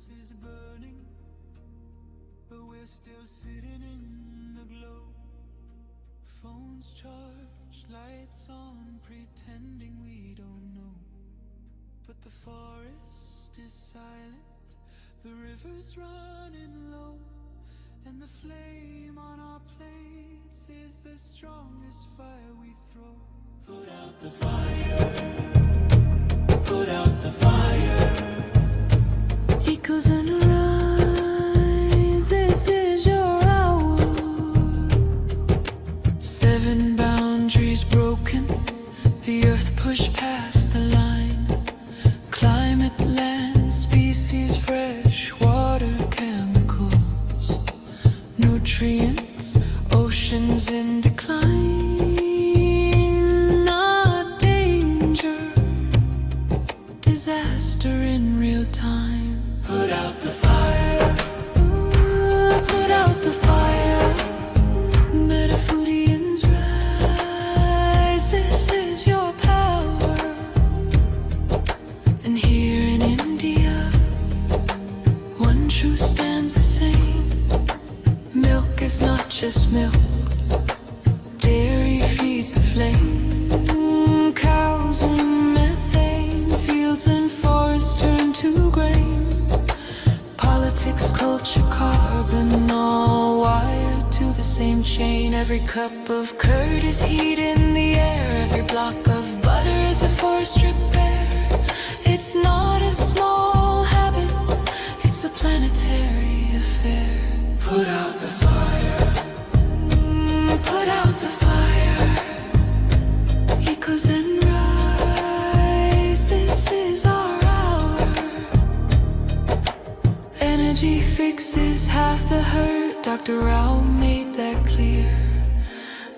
is burning, but we're still sitting in the glow. Phones charged, lights on, pretending we don't know. But the forest is silent, the river's running low, and the flame on our plates is the strongest fire we throw. Put out the fire, put out the fire. Echoes and rise, this is your hour. 7 boundaries broken, the earth pushed past the line. Climate, land, species, fresh water, chemicals, nutrients, oceans in decline. Not danger, disaster in real time. Put out the fire, ooh, put out the fire. Metaphorians rise, this is your power. And here in India, one truth stands the same. Milk is not just milk, dairy feeds the flame. Cows and methane, fields and forests turn to grain. Politics, culture, carbon, all wired to the same chain. Every cup of curd is heat in the air, every block of butter is a forest repair. It's not a small habit, it's a planetary affair. Put out the fire, put out the fire. Echoes and rise, this is our hour. Energy fixes half the hurt, Dr. Rao made that clear.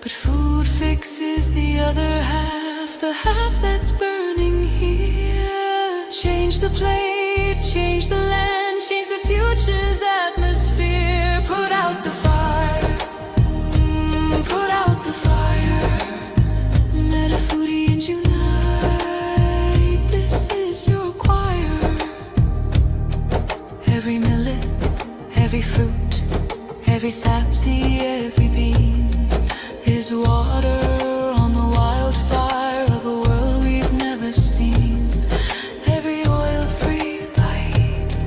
But food fixes the other half, the half that's burning here. Change the plate, change the land, change the future's atmosphere. Put out the fire, put out the fire. Metaphorians unite, this is your choir. Every millet, every fruit, every sapseed, every bean is water on the wildfire of a world we've never seen. Every oil-free bite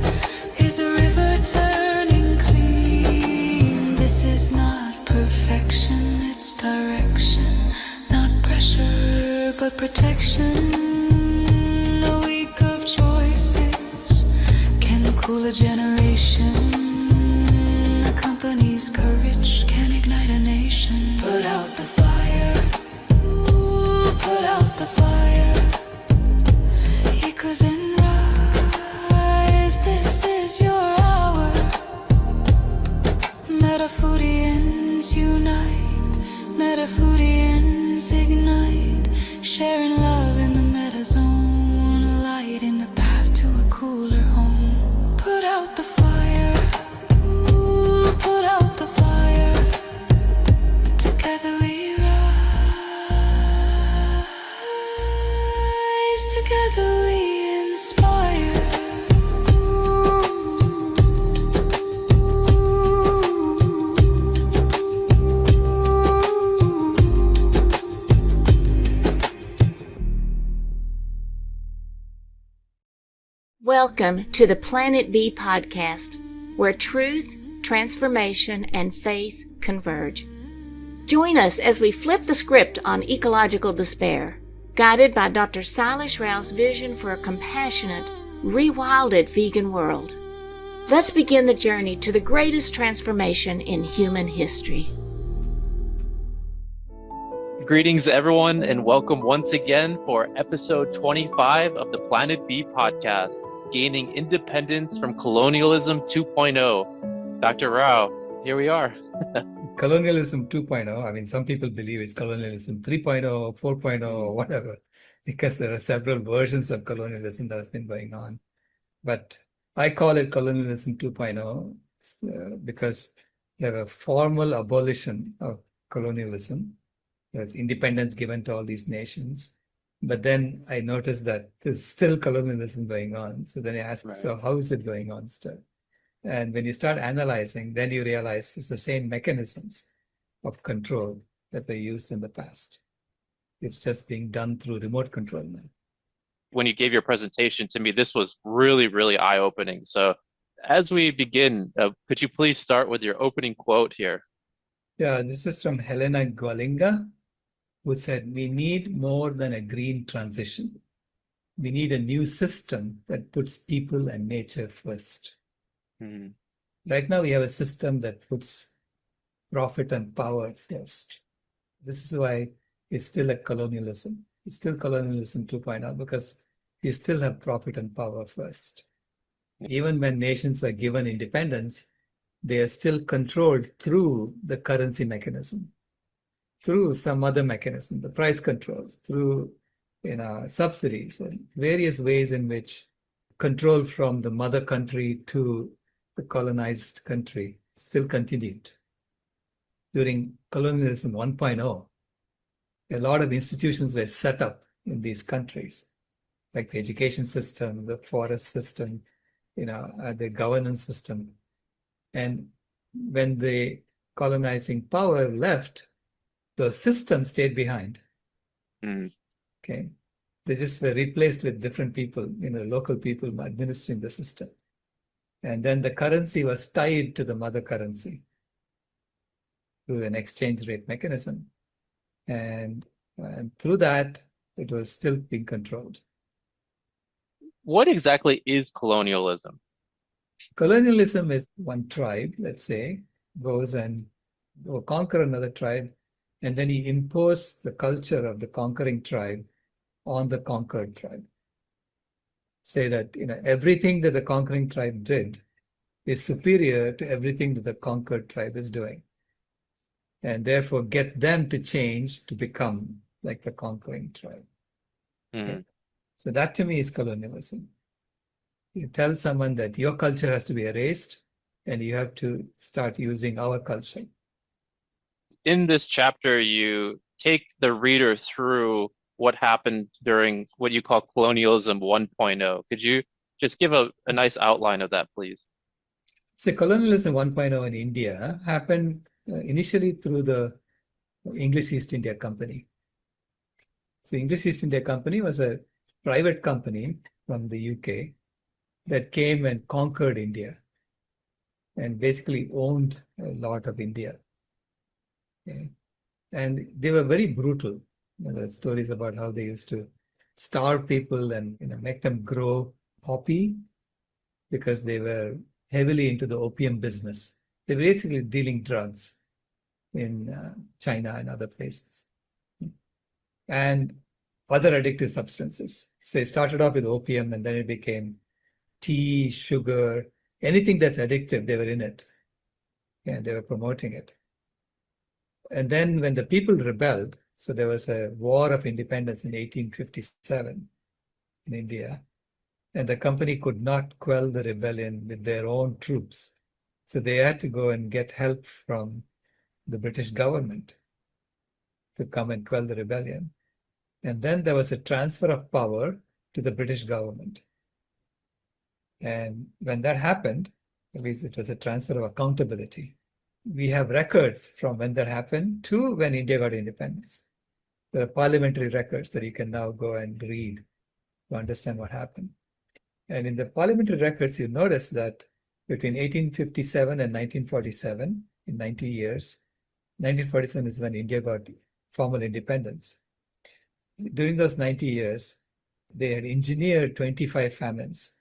is a river turning clean. This is not perfection, it's direction. Not pressure, but protection. A week of choices can cool a generation. A company's courage can ignite a nation. Put out the fire, ooh, put out the fire. Echoes and rise, this is your hour. Metaphorians unite, Metaphorians ignite, sharing love in the metazone, light in the path to a cooler home. Put out the fire, ooh, put out the fire. Together we rise, together we inspire. Welcome to the Planet B podcast, where truth, transformation, and faith converge. Join us as we flip the script on ecological despair, guided by Dr. Sailesh Rao's vision for a compassionate, rewilded vegan world. Let's begin the journey to the greatest transformation in human history. Greetings, everyone, and welcome once again for episode 25 of the Planet B podcast, Gaining Independence from Colonialism 2.0. Dr. Rao, here we are. Colonialism 2.0, I mean, some people believe it's colonialism 3.0, 4.0, whatever, because there are several versions of colonialism that has been going on. But I call it colonialism 2.0 because you have a formal abolition of colonialism. There's independence given to all these nations. But then I noticed that there's still colonialism going on. So then I asked, Right. so how is it going on still? And when you start analyzing, then you realize it's the same mechanisms of control that were used in the past. It's just being done through remote control now. When you gave your presentation to me, this was really, really eye-opening. So as we begin, could you please start with your opening quote here? Yeah, this is from Helena Golinga, who said, "We need more than a green transition. We need a new system that puts people and nature first." Hmm. Right now, we have a system that puts profit and power first. This is why it's still a colonialism. It's still colonialism 2.0 because you still have profit and power first. Even when nations are given independence, they are still controlled through the currency mechanism, through some other mechanism, the price controls, through subsidies and various ways in which control from the mother country to the colonized country still continued. During colonialism 1.0, a lot of institutions were set up in these countries, like the education system, the forest system, the governance system. And when the colonizing power left, the system stayed behind. Hmm. Okay. They just were replaced with different people, local people administering the system. And then the currency was tied to the mother currency through an exchange rate mechanism. And through that, it was still being controlled. What exactly is colonialism? Colonialism is one tribe, let's say, goes and go conquer another tribe, and then he imposes the culture of the conquering tribe on the conquered tribe. Say that everything that the conquering tribe did is superior to everything that the conquered tribe is doing, and therefore get them to change to become like the conquering tribe. Hmm. Okay? So that to me is colonialism. You tell someone that your culture has to be erased and you have to start using our culture. In this chapter, you take the reader through what happened during what you call colonialism 1.0. Could you just give a nice outline of that, please? So colonialism 1.0 in India happened initially through the English East India Company. So English East India Company was a private company from the UK that came and conquered India and basically owned a lot of India. Okay? And they were very brutal. There are stories about how they used to starve people and make them grow poppy because they were heavily into the opium business. They were basically dealing drugs in China and other places. And other addictive substances. So it started off with opium and then it became tea, sugar, anything that's addictive, they were in it. And they were promoting it. And then when the people rebelled, so there was a war of independence in 1857 in India, and the company could not quell the rebellion with their own troops. So they had to go and get help from the British government to come and quell the rebellion. And then there was a transfer of power to the British government. And when that happened, at least it was a transfer of accountability. We have records from when that happened to when India got independence. There are parliamentary records that you can now go and read to understand what happened. And in the parliamentary records, you notice that between 1857 and 1947, in 90 years, 1947 is when India got formal independence. During those 90 years, they had engineered 25 famines.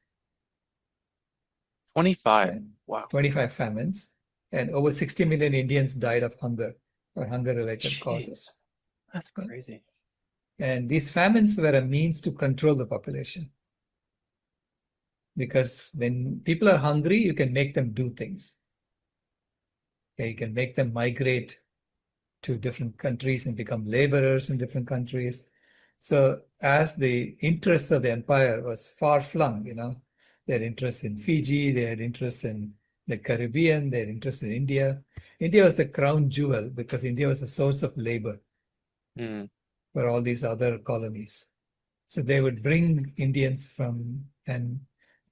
25. Wow. 25 famines, and over 60 million Indians died of hunger or hunger-related Jeez, causes. that's crazy. And these famines were a means to control the population. Because when people are hungry, you can make them do things. Okay, you can make them migrate to different countries and become laborers in different countries. So as the interests of the empire was far-flung, they had interests in Fiji, they had interests in the Caribbean, they had interests in India. India was the crown jewel because India was a source of labor Hmm. for all these other colonies. So they would bring Indians from and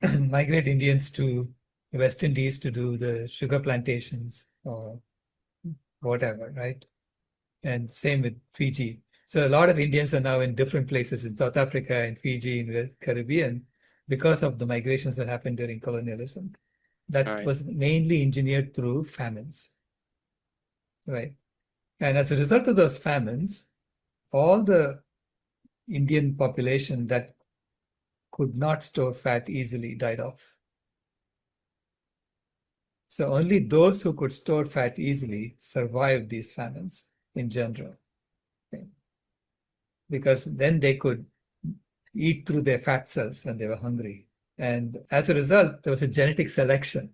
migrate Indians to the West Indies to do the sugar plantations or whatever, right? And same with Fiji. So a lot of Indians are now in different places in South Africa and Fiji in the Caribbean because of the migrations that happened during colonialism. All That right. was mainly engineered through famines, right? And as a result of those famines, all the Indian population that could not store fat easily died off. So only those who could store fat easily survived these famines in general. Okay? Because then they could eat through their fat cells when they were hungry. And as a result, there was a genetic selection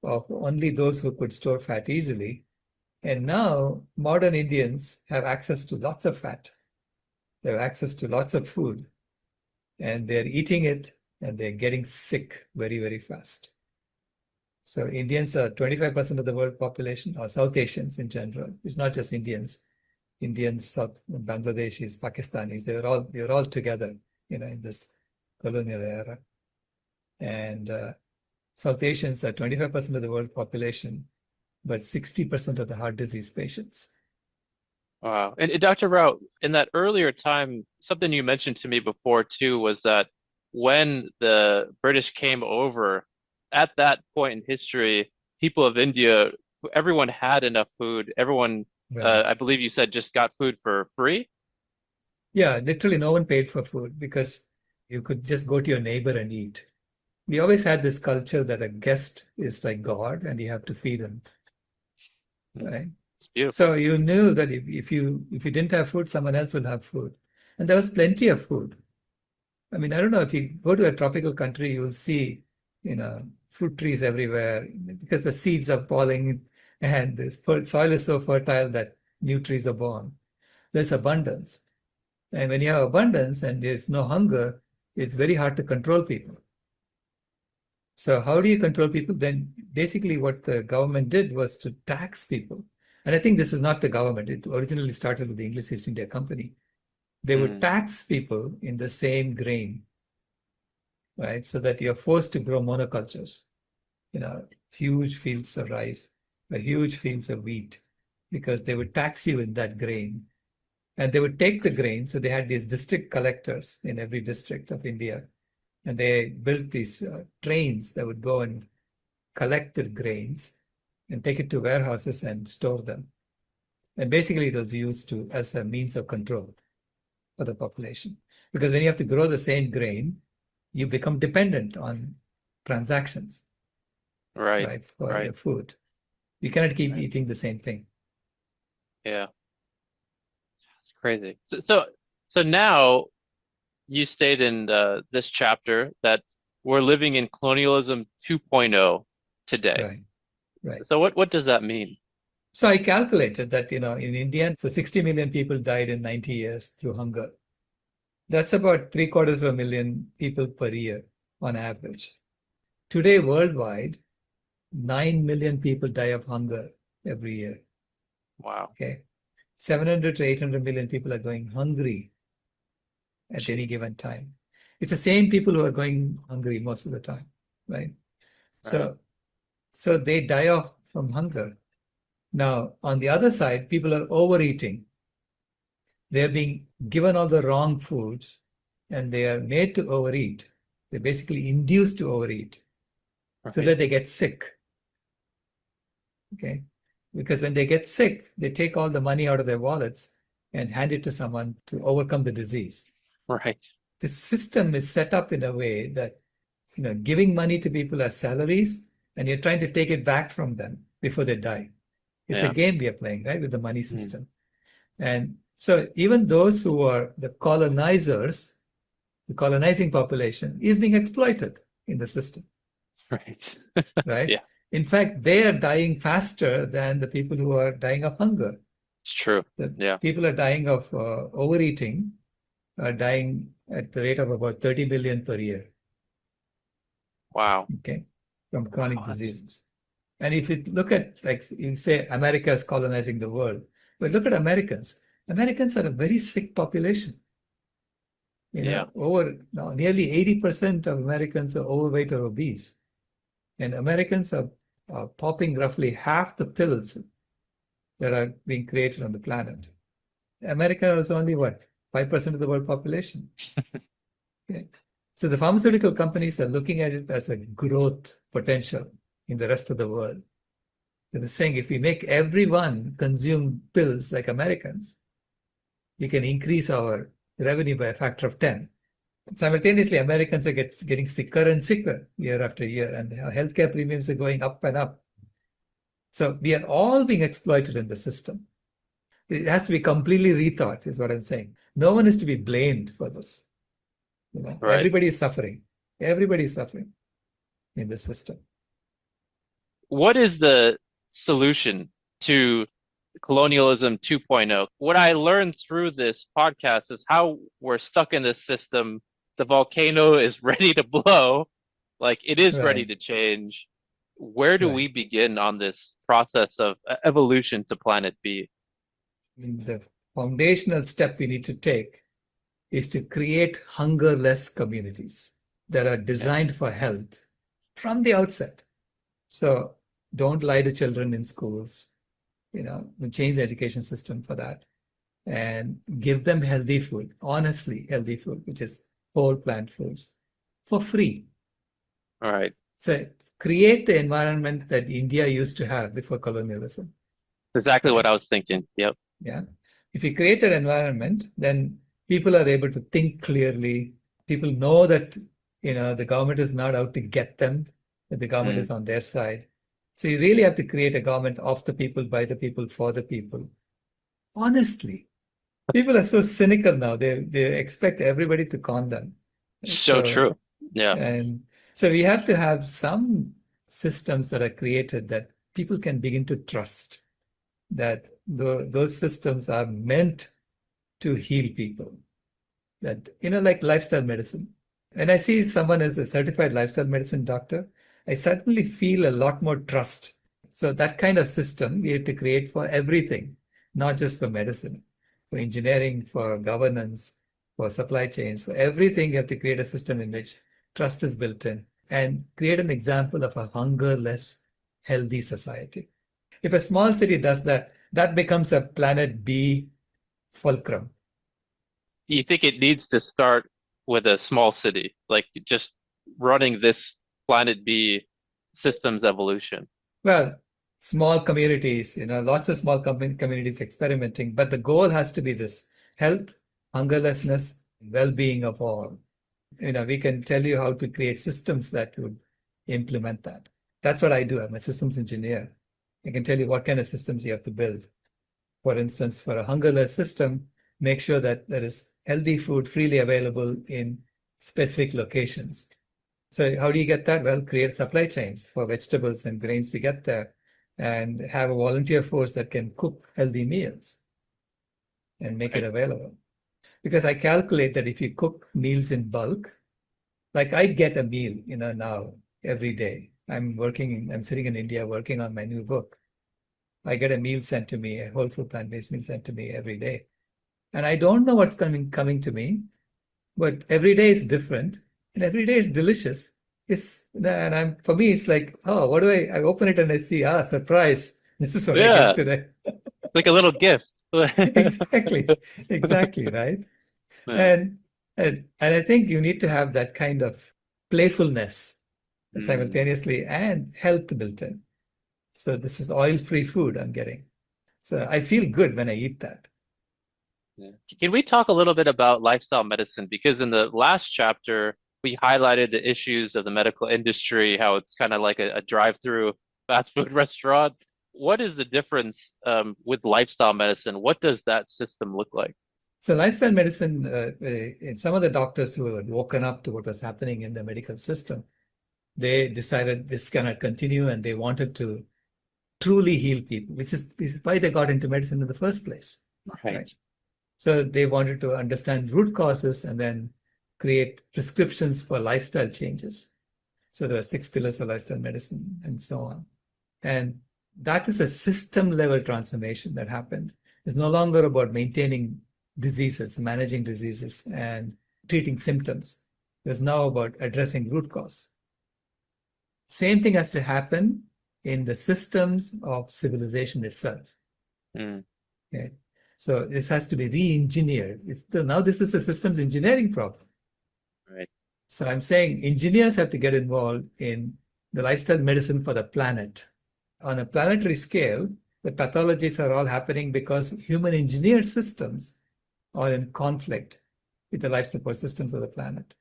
of only those who could store fat easily. And now modern Indians have access to lots of fat. They have access to lots of food, and they're eating it and they're getting sick very, very fast. So Indians are 25% of the world population, or South Asians in general. It's not just Indians. Indians, South Bangladeshis, Pakistanis, they're all together, in this colonial era. And South Asians are 25% of the world population, but 60% of the heart disease patients. Wow. And Dr. Rao, in that earlier time, something you mentioned to me before too was that when the British came over, at that point in history, people of India, everyone had enough food. Everyone, Right. I believe you said, just got food for free. Yeah, literally no one paid for food because you could just go to your neighbor and eat. We always had this culture that a guest is like God and you have to feed him, right? It's beautiful. So you knew that if you didn't have food, someone else will have food. And there was plenty of food. I mean, I don't know, if you go to a tropical country, you'll see, fruit trees everywhere because the seeds are falling and the soil is so fertile that new trees are born. There's abundance. And when you have abundance and there's no hunger, it's very hard to control people. So how do you control people? Then basically what the government did was to tax people. And I think this is not the government. It originally started with the English East India Company. They would tax people in the same grain, right? So that you're forced to grow monocultures, huge fields of rice or huge fields of wheat, because they would tax you in that grain. And they would take the grain. So they had these district collectors in every district of India. And they built these trains that would go and collect the grains and take it to warehouses and store them. And basically it was used as a means of control for the population. Because when you have to grow the same grain, you become dependent on transactions, right, for your food. You cannot keep eating the same thing. Yeah. It's crazy. So now you state in this chapter that we're living in colonialism 2.0 today. Right. So what does that mean? So I calculated that, in India, so 60 million people died in 90 years through hunger. That's about 750,000 people per year on average. Today, worldwide, 9 million people die of hunger every year. Wow. Okay. 700 to 800 million people are going hungry at any given time. It's the same people who are going hungry most of the time, right? So they die off from hunger. Now, on the other side, people are overeating. They're being given all the wrong foods and they are made to overeat. They're basically induced to overeat so that they get sick. Okay. Because when they get sick, they take all the money out of their wallets and hand it to someone to overcome the disease. Right. The system is set up in a way that, giving money to people as salaries, and you're trying to take it back from them before they die. It's a game we are playing, right, with the money system. And so even those who are the colonizers, the colonizing population is being exploited in the system. Right. Right? Yeah. In fact, they are dying faster than the people who are dying of hunger. It's true. The people are dying of overeating, are dying at the rate of about 30 million per year. Wow. Okay, from chronic diseases. And if you look at, like you say, America is colonizing the world, but look at Americans. Americans are a very sick population. Yeah. Nearly 80% of Americans are overweight or obese. And Americans are popping roughly half the pills that are being created on the planet. America is only what? 5% of the world population. Okay. So the pharmaceutical companies are looking at it as a growth potential in the rest of the world. They're saying if we make everyone consume pills like Americans, we can increase our revenue by a factor of 10. Simultaneously, Americans are getting sicker and sicker year after year, and our healthcare premiums are going up and up. So we are all being exploited in the system. It has to be completely rethought, is what I'm saying. No one is to be blamed for this. Right. Everybody is suffering. Everybody is suffering in the system. What is the solution to colonialism 2.0? What I learned through this podcast is how we're stuck in this system. The volcano is ready to blow, like it is ready Right. to change. Where do Right. we begin on this process of evolution to planet B? The foundational step we need to take is to create hungerless communities that are designed for health from the outset. So don't lie to children in schools. We change the education system for that and give them healthy food, honestly healthy food, which is whole plant foods for free. All right. So create the environment that India used to have before colonialism. Exactly what Right. I was thinking. Yep. Yeah. If you create that environment, then people are able to think clearly. People know that, the government is not out to get them, that the government is on their side. So you really have to create a government of the people, by the people, for the people. Honestly, people are so cynical now. They expect everybody to con them. So true. Yeah. And so we have to have some systems that are created that people can begin to trust, that those systems are meant to heal people. That, like lifestyle medicine. When I see someone as a certified lifestyle medicine doctor, I certainly feel a lot more trust. So that kind of system we have to create for everything, not just for medicine, for engineering, for governance, for supply chains, for everything. You have to create a system in which trust is built in and create an example of a hungerless, healthy society. If a small city does that, that becomes a planet B fulcrum. You think it needs to start with a small city, like just running this planet B systems evolution? Well, small communities, lots of small communities experimenting, but the goal has to be this: health, hungerlessness, well-being of all. We can tell you how to create systems that would implement that. That's what I do. I'm a systems engineer. I can tell you what kind of systems you have to build. For instance, for a hungerless system, make sure that there is healthy food freely available in specific locations. So how do you get that? Well, create supply chains for vegetables and grains to get there and have a volunteer force that can cook healthy meals and make it available. Because I calculate that if you cook meals in bulk, like I get a meal, now every day. I'm sitting in India working on my new book. I get a meal sent to me, a whole food plant-based meal sent to me every day. And I don't know what's coming to me, but every day is different and every day is delicious. For me, it's like, oh, what do I open it and I see, surprise. This is what I Yeah, get today. it's like a little gift. Exactly, right? Yeah. And I think you need to have that kind of playfulness Mm. simultaneously and health built in. So this is oil-free food I'm getting. So I feel good when I eat that. Yeah. Can we talk a little bit about lifestyle medicine? Because in the last chapter, we highlighted the issues of the medical industry, how it's kind of like a drive-through fast food restaurant. What is the difference with lifestyle medicine? What does that system look like? So lifestyle medicine, in some of the doctors who had woken up to what was happening in the medical system, they decided this cannot continue and they wanted to truly heal people, which is why they got into medicine in the first place. Right. So they wanted to understand root causes and then create prescriptions for lifestyle changes. So there are 6 pillars of lifestyle medicine and so on. And that is a system level transformation that happened. It's no longer about maintaining diseases, managing diseases, and treating symptoms. It was now about addressing root cause. Same thing has to happen in the systems of civilization itself. Mm. Okay? So this has to be re-engineered. Now this is a systems engineering problem. Right. So I'm saying engineers have to get involved in the lifestyle medicine for the planet. On a planetary scale, the pathologies are all happening because human engineered systems are in conflict with the life support systems of the planet.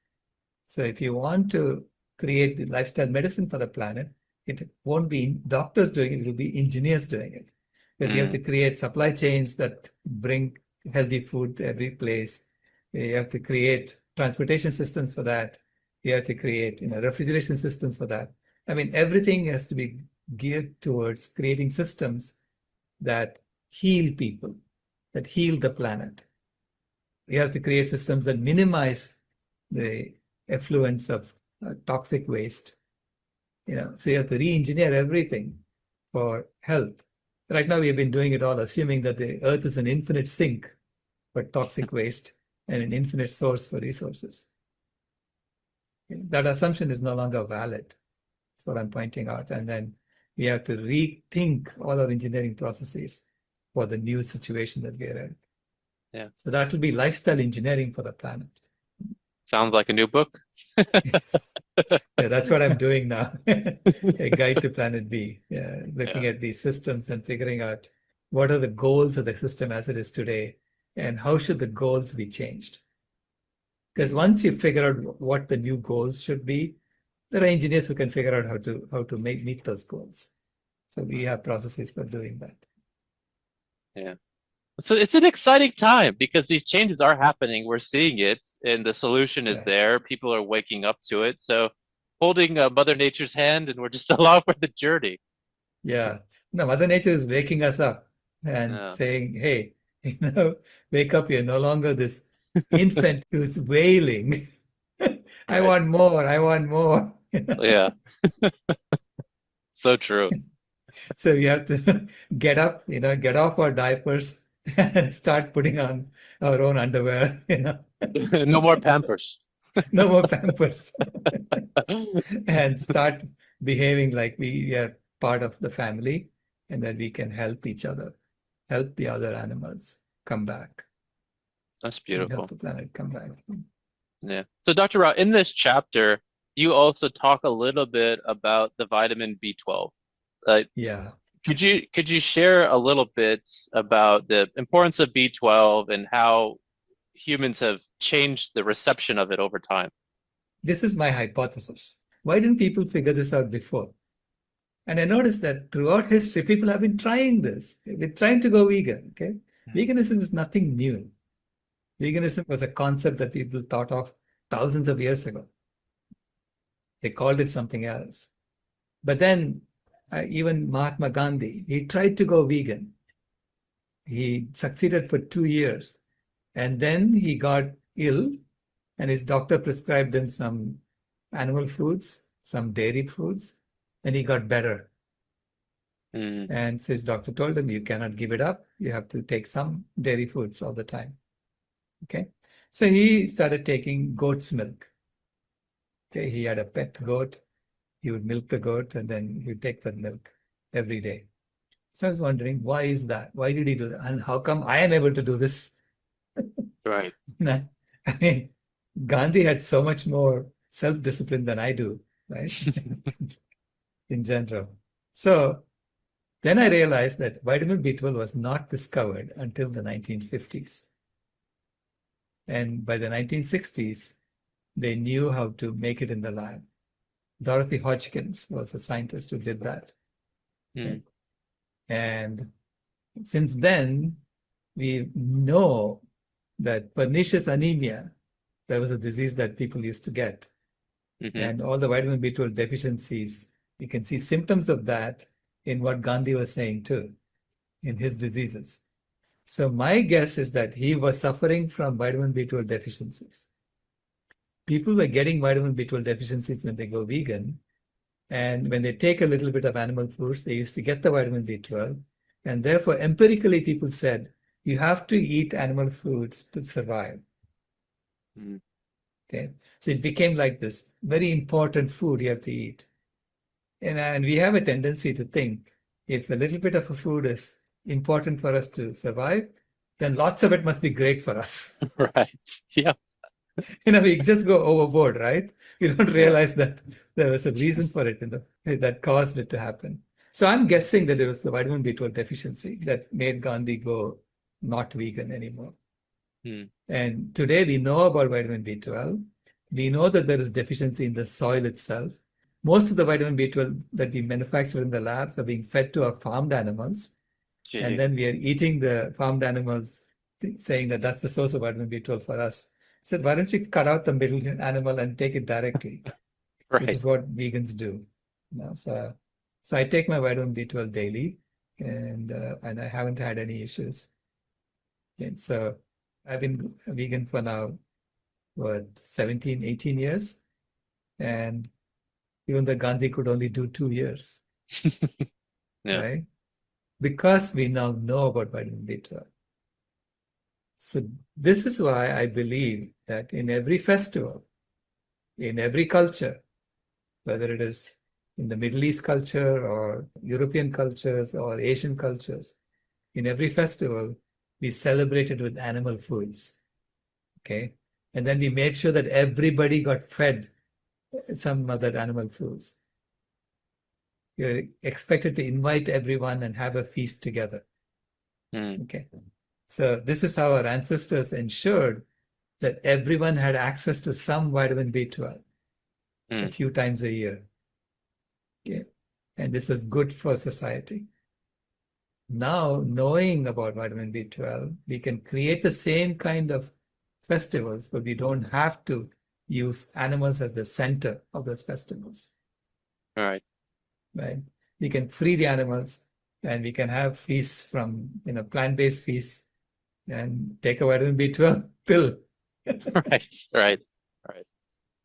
So if you want to create the lifestyle medicine for the planet, it won't be doctors doing it, it will be engineers doing it. Because you have to create supply chains that bring healthy food to every place. You have to create transportation systems for that. You have to create, refrigeration systems for that. I mean, everything has to be geared towards creating systems that heal people, that heal the planet. You have to create systems that minimize the effluence of toxic waste. So you have to re-engineer everything for health. Right now, we have been doing it all, assuming that the earth is an infinite sink for toxic waste and an infinite source for resources. That assumption is no longer valid. That's what I'm pointing out. And then we have to rethink all our engineering processes for the new situation that we're in. Yeah. So that will be lifestyle engineering for the planet. Sounds like a new book. Yeah, that's what I'm doing now. A guide to Planet B. Yeah, looking at these systems and figuring out what are the goals of the system as it is today and how should the goals be changed. Because once you figure out what the new goals should be, there are engineers who can figure out how to meet those goals. So we have processes for doing that. Yeah. So it's an exciting time because these changes are happening. We're seeing it, and the solution is there. People are waking up to it. So holding Mother Nature's hand, and we're just along for the journey. Yeah. No, Mother Nature is waking us up and saying, hey, wake up. You're no longer this infant who's wailing. I want more. I want more. Yeah. So true. So we have to get up, get off our diapers and start putting on our own underwear, No more Pampers. No more Pampers. And start behaving like we are part of the family and that we can help each other, help the other animals come back. That's And beautiful. help the planet come back. Yeah. So Dr. Rao, in this chapter, you also talk a little bit about the vitamin B12. Yeah. Could you share a little bit about the importance of B12 and how humans have changed the reception of it over time? This is my hypothesis. Why didn't people figure this out before? And I noticed that throughout history, people have been trying this. They've been trying to go vegan. Okay, veganism is nothing new. Veganism was a concept that people thought of thousands of years ago. They called it something else. But then even Mahatma Gandhi, he tried to go vegan. He succeeded for 2 years. And then he got ill and his doctor prescribed him some animal foods, some dairy foods, and he got better. And so his doctor told him, you cannot give it up. You have to take some dairy foods all the time. Okay. So he started taking goat's milk. Okay. He had a pet goat. He would milk the goat and then he would take that milk every day. So I was wondering, why is that? Why did he do that? And how come I am able to do this? Right. I mean, Gandhi had so much more self-discipline than I do, right? In general. So then I realized that vitamin B12 was not discovered until the 1950s. And by the 1960s, they knew how to make it in the lab. Dorothy Hodgkins was a scientist who did that. Okay? And since then, we know that pernicious anemia, that was a disease that people used to get. And all the vitamin B12 deficiencies, you can see symptoms of that in what Gandhi was saying too, in his diseases. So my guess is that he was suffering from vitamin B12 deficiencies. People were getting vitamin B12 deficiencies when they go vegan. And when they take a little bit of animal foods, they used to get the vitamin B12. And therefore, empirically, people said, you have to eat animal foods to survive. Okay. So it became like this very important food you have to eat. And we have a tendency to think if a little bit of a food is important for us to survive, then lots of it must be great for us. Right. Yeah. We just go overboard, right? We don't Yeah. realize that there was a reason for it that caused it to happen. So I'm guessing that it was the vitamin B12 deficiency that made Gandhi go not vegan anymore. Hmm. And today we know about vitamin B12. We know that there is deficiency in the soil itself. Most of the vitamin B12 that we manufacture in the labs are being fed to our farmed animals. And Jeez. then we are eating the farmed animals, saying that that's the source of vitamin B12 for us. I said, why don't you cut out the middle animal and take it directly, which Right. is what vegans do. So I take my vitamin B12 daily, and I haven't had any issues. And so I've been a vegan for now, what, 17, 18 years? And even though Gandhi could only do 2 years, Yeah. right? Because we now know about vitamin B12. So this is why I believe that in every festival, in every culture, whether it is in the Middle East culture or European cultures or Asian cultures, in every festival, we celebrated with animal foods. Okay. And then we made sure that everybody got fed some other animal foods. You're expected to invite everyone and have a feast together. Hmm. Okay. So this is how our ancestors ensured that everyone had access to some vitamin B12 a Hmm. few times a year. Okay. And this was good for society. Now, knowing about vitamin B12, we can create the same kind of festivals, but we don't have to use animals as the center of those festivals, All right. right? We can free the animals and we can have feasts from, plant-based feasts and take a vitamin B12 pill. Right. Right. Right.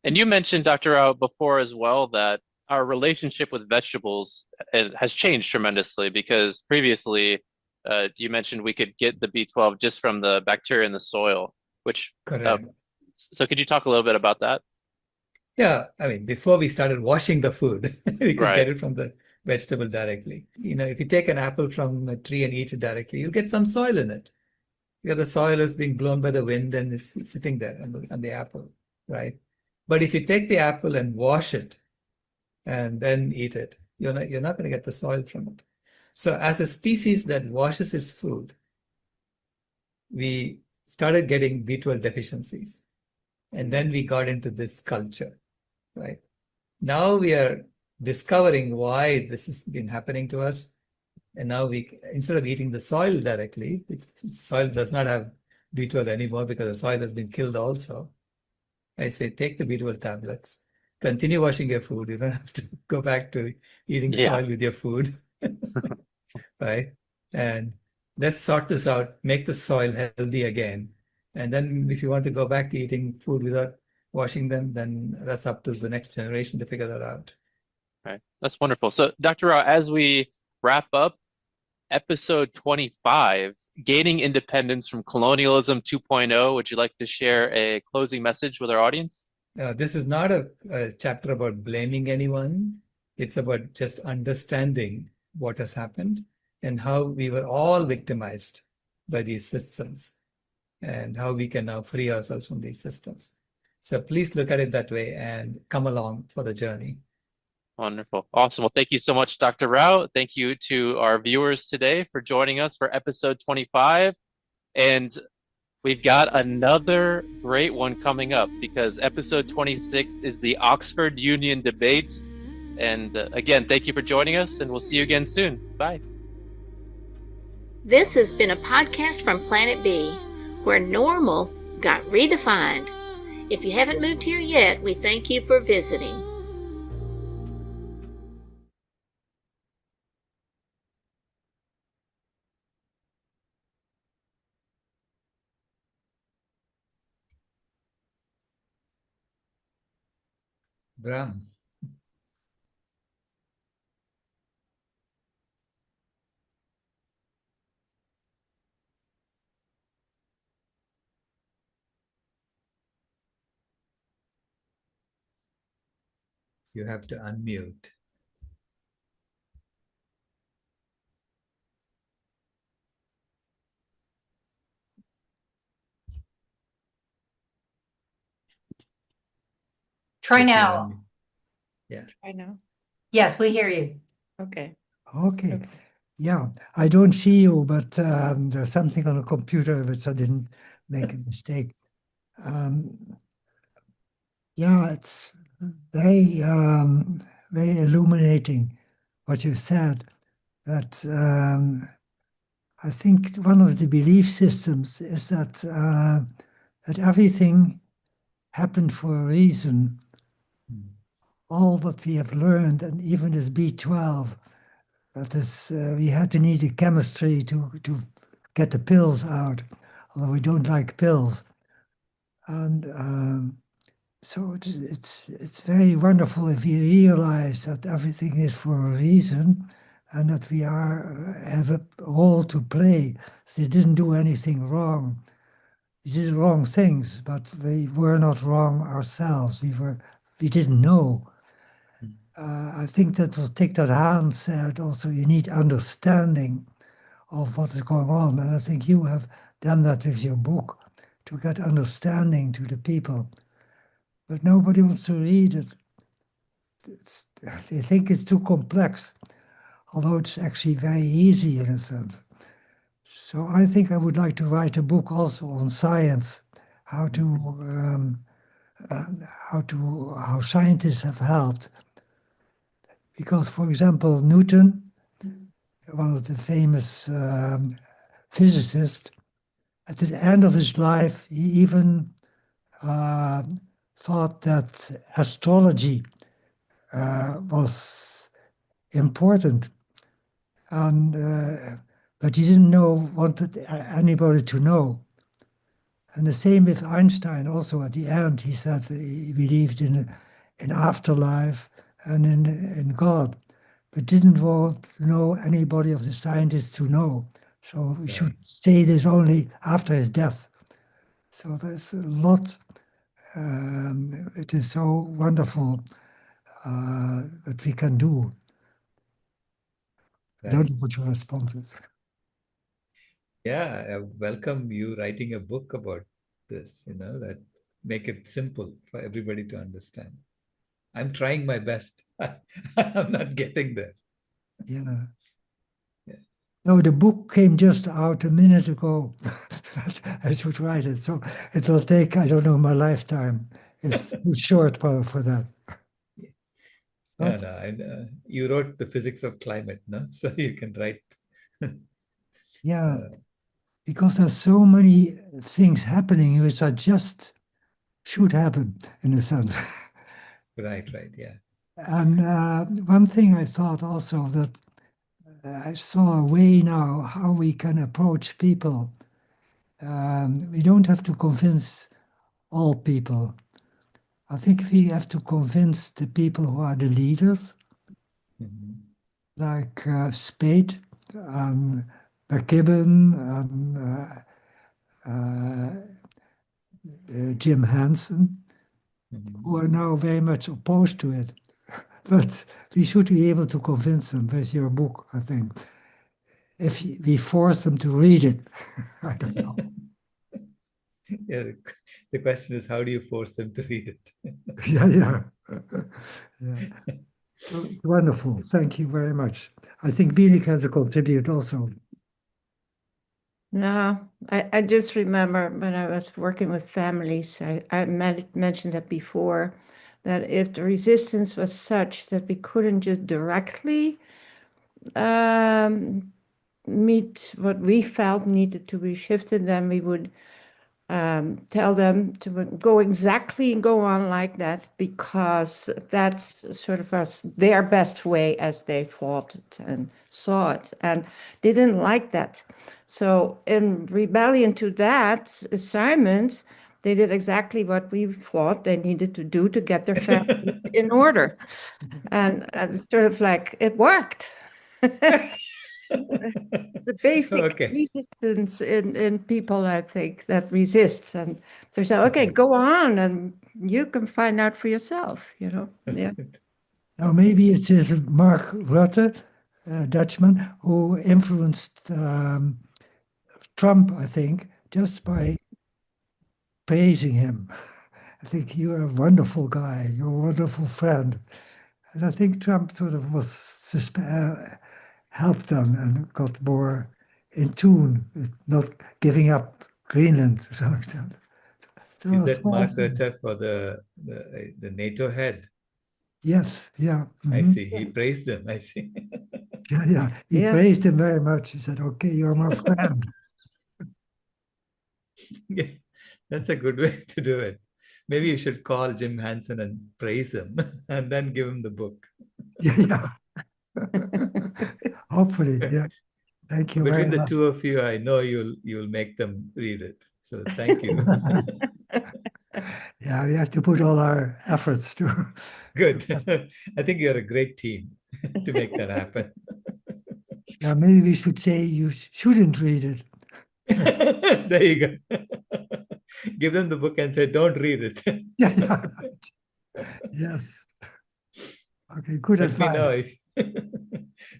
And you mentioned, Dr. Rao, before as well that our relationship with vegetables has changed tremendously because previously you mentioned we could get the B12 just from the bacteria in the soil, which, uh, Correct. so could you talk a little bit about that? Yeah, I mean, before we started washing the food, we could Right. get it from the vegetable directly. If you take an apple from a tree and eat it directly, you'll get some soil in it. Because the soil is being blown by the wind and it's sitting there on the apple, right? But if you take the apple and wash it and then eat it, you're not going to get the soil from it. So as a species that washes its food, we started getting B12 deficiencies. And then we got into this culture, right? Now we are discovering why this has been happening to us. And now instead of eating the soil directly, soil does not have B12 anymore because the soil has been killed also. I say, take the B12 tablets, continue washing your food. You don't have to go back to eating Yeah. soil with your food, right? And let's sort this out, make the soil healthy again. And then if you want to go back to eating food without washing them, then that's up to the next generation to figure that out. Right. That's wonderful. So, Dr. Rao, as we wrap up episode 25, Gaining Independence from Colonialism 2.0, would you like to share a closing message with our audience? This is not a chapter about blaming anyone. It's about just understanding what has happened and how we were all victimized by these systems and how we can now free ourselves from these systems. So please look at it that way and come along for the journey. Wonderful. Awesome. Well, thank you so much, Dr. Rao. Thank you to our viewers today for joining us for episode 25. And we've got another great one coming up because episode 26 is the Oxford Union debate. And again, thank you for joining us, and we'll see you again soon. Bye. This has been a podcast from Planet B, where normal got redefined. If you haven't moved here yet, we thank you for visiting. Brahm. You have to unmute. Try Yes, you now. unmute. Yeah. I know. Yes, we hear you. Okay. Okay. Yeah, I don't see you, but there's something on the computer which I didn't make a mistake. Um, yeah, it's very illuminating what you said. That I think one of the belief systems is that everything happened for a reason. All what we have learned, and even this B12, that is, we had to need a chemistry to get the pills out, although we don't like pills. And so it's very wonderful if we realize that everything is for a reason, and that we have a role to play. They didn't do anything wrong. We did wrong things, but we were not wrong ourselves. We didn't know. I think that what Thich Nhat Hanh said also, you need understanding of what is going on. And I think you have done that with your book, to get understanding to the people. But nobody wants to read it. They think it's too complex, although it's actually very easy in a sense. So I think I would like to write a book also on science, how scientists have helped. Because, for example, Newton, one of the famous physicists, at the end of his life, he even thought that astrology was important, and but he didn't wanted anybody to know. And the same with Einstein. Also, at the end, he said he believed in afterlife and in God, but didn't want anybody of the scientists to know. So we should say this only after his death. So there's a lot. It is so wonderful that we can do. I don't know what your response is. Yeah, I welcome you writing a book about this, that make it simple for everybody to understand. I'm trying my best. I'm not getting there. Yeah. No, the book came just out a minute ago. I should write it. So it will take, I don't know, my lifetime. It's too short for that. Yeah, But no, and you wrote the physics of climate, no? So you can write. yeah, because there's so many things happening which are just should happen in a sense. Right, yeah. And one thing I thought also that I saw a way now how we can approach people. We don't have to convince all people. I think we have to convince the people who are the leaders, like Spade and McKibben and Jim Hansen, who are now very much opposed to it. But we should be able to convince them with your book, I think. If we force them to read it, I don't know. Yeah, the question is, how do you force them to read it? Yeah. So wonderful. Thank you very much. I think Bielek has a contribute also. No, I just remember when I was working with families, I mentioned that before, that if the resistance was such that we couldn't just directly meet what we felt needed to be shifted, then we would tell them to go exactly and go on like that, because that's sort of their best way as they thought it and saw it, and they didn't like that. So in rebellion to that assignment, they did exactly what we thought they needed to do to get their family in order. And it's sort of like, it worked. The basic resistance in people, I think, that resist. And so say, okay, go on and you can find out for yourself, Yeah. Now, maybe it is Mark Rutte, Dutchman, who influenced Trump, I think, just by praising him. I think you're a wonderful guy, you're a wonderful friend. And I think Trump sort of was helped them and got more in tune with not giving up Greenland to some extent. There Is was that small Mark things. Rutte for the NATO head? Yes, yeah. I Mhm. see. He praised him. I see. Yeah, yeah. He Yeah. praised him very much. He said, okay, you're my friend. Yeah, that's a good way to do it. Maybe you should call Jim Hansen and praise him and then give him the book. Yeah, yeah. Hopefully, yeah. Thank you very Between the much. two of you, I know you'll make them read it. So thank you. Yeah, we have to put all our efforts to Good. I think you're a great team to make that happen. yeah, maybe we should say you shouldn't read it. There you go. Give them the book and say, don't read it. Yeah, yeah. Yes. Okay, good Let me know advice. if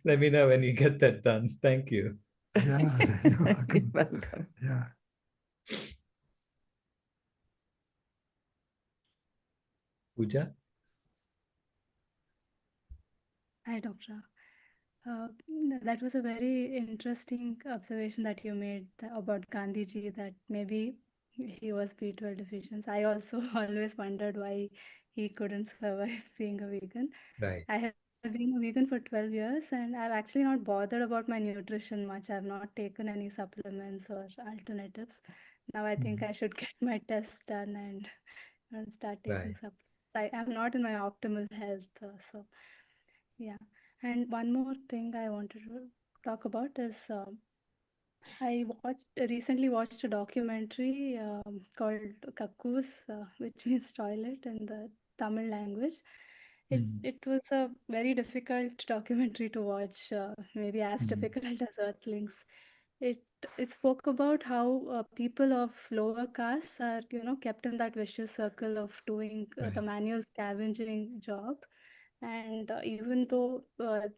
let me know when you get that done. Thank you. Yeah, you're You're welcome. welcome. Yeah. Pooja? Hi, Doctor. That was a very interesting observation that you made about Gandhiji, that maybe he was B12 deficient. I also always wondered why he couldn't survive being a vegan. Right. I have been a vegan for 12 years and I've actually not bothered about my nutrition much. I've not taken any supplements or alternatives. Now I think I should get my tests done and start taking Right. supplements. I am not in my optimal health, so yeah. And one more thing I wanted to talk about is I recently watched a documentary called Kakkus, which means toilet in the Tamil language. Mm. It was a very difficult documentary to watch, maybe as Mm. difficult as Earthlings. It it spoke about how people of lower castes are, kept in that vicious circle of doing the Right. manual scavenging job, and even though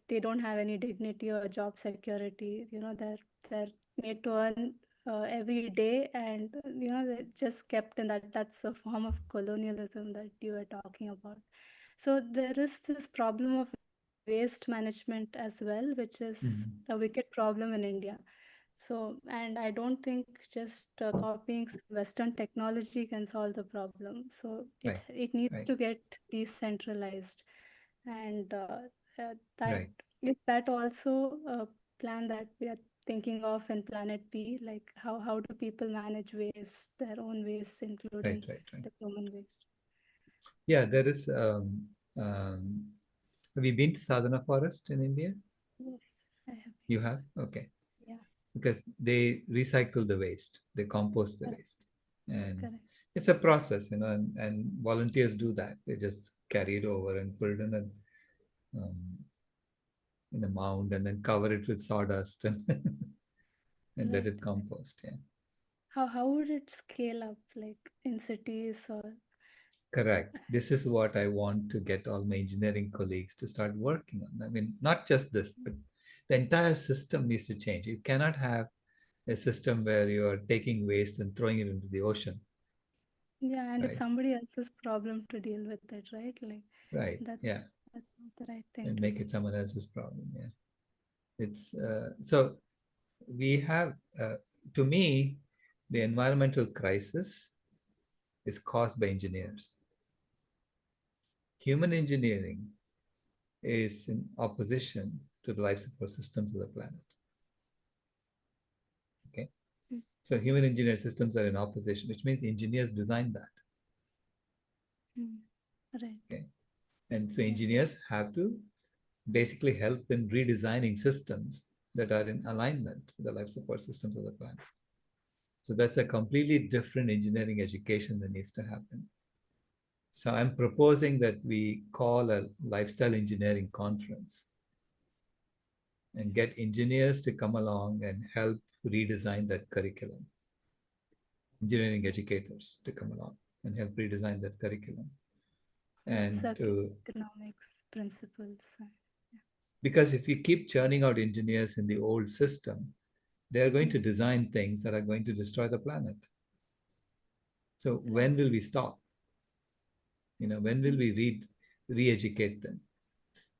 they don't have any dignity or job security, they're made to earn every day, and they're just kept in that's a form of colonialism that you were talking about. So there is this problem of waste management as well, which is Mm. a wicked problem in India. So, and I don't think just copying some Western technology can solve the problem. So it Right. it needs Right. to get decentralized, and that Right. is that also a plan that we are thinking of in Planet B. Like how do people manage waste, their own waste, Right. including Right. Right. the human waste? Yeah, there is have you been to Sadhana Forest in India? Yes, I have You been. have? Okay. Yeah, Because they recycle the waste, they compost the correct, waste. And correct. it's a process, and volunteers do that. They just carry it over and put it um, in a mound and then cover it with sawdust and, and let Right. it compost. Yeah. How would it scale up, like in cities or? Correct. This is what I want to get all my engineering colleagues to start working on. I mean, not just this, but the entire system needs to change. You cannot have a system where you are taking waste and throwing it into the ocean, Yeah, and it's right? somebody else's problem to deal with it, right? Like Right. that's Yeah. that's not the right thing And to make do. it someone else's problem. Yeah. It's so we have, to me, the environmental crisis is caused by engineers. Human engineering is in opposition to the life support systems of the planet. Okay. Mm, So human engineered systems are in opposition, which means engineers designed that. mm. Right. Okay. And so Yeah. engineers have to basically help in redesigning systems that are in alignment with the life support systems of the planet. So that's a completely different engineering education that needs to happen. So I'm proposing that we call a lifestyle engineering conference and get engineers to come along and help redesign that curriculum. Engineering educators to come along and help redesign that curriculum. With and circular to economics principles. because if we keep churning out engineers in the old system, they're going to Mm. design things that are going to destroy the planet. So Right. when will we stop? When will we re-educate them?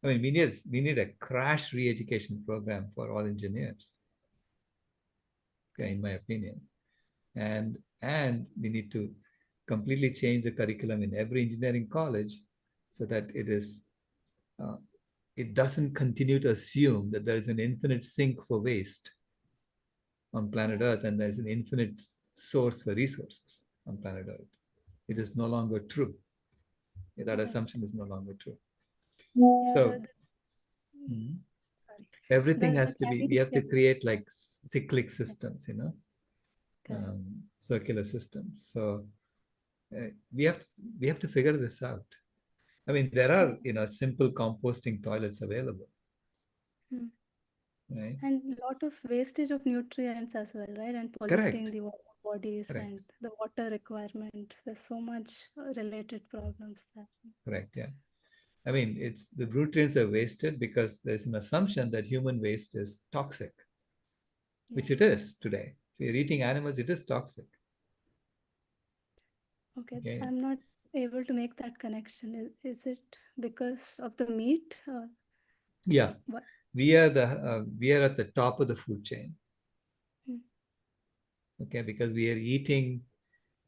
I mean, we need a crash re-education program for all engineers, okay, in my opinion. And we need to completely change the curriculum in every engineering college so that it doesn't continue to assume that there is an infinite sink for waste on planet Earth and there's an infinite source for resources on planet Earth. It is no longer true. That Right. assumption is no longer true. Yeah, So sorry. everything The has to be, we have to academia. create like cyclic Yeah, systems, correct. circular systems. So we have to figure this out. I mean, there are simple composting toilets available, Mm. right? And a lot of wastage of nutrients as well, right? And polluting Correct, the water bodies correct, and the water requirements. There's so much related problems there. correct. Yeah. I mean, the nutrients are wasted because there's an assumption that human waste is toxic, which Yeah. it is today. If you're eating animals, it is toxic. Okay, Okay. I'm not able to make that connection. Is it because of the meat? Or Yeah, what? we are at the top of the food chain. Mm. Okay, because we are eating,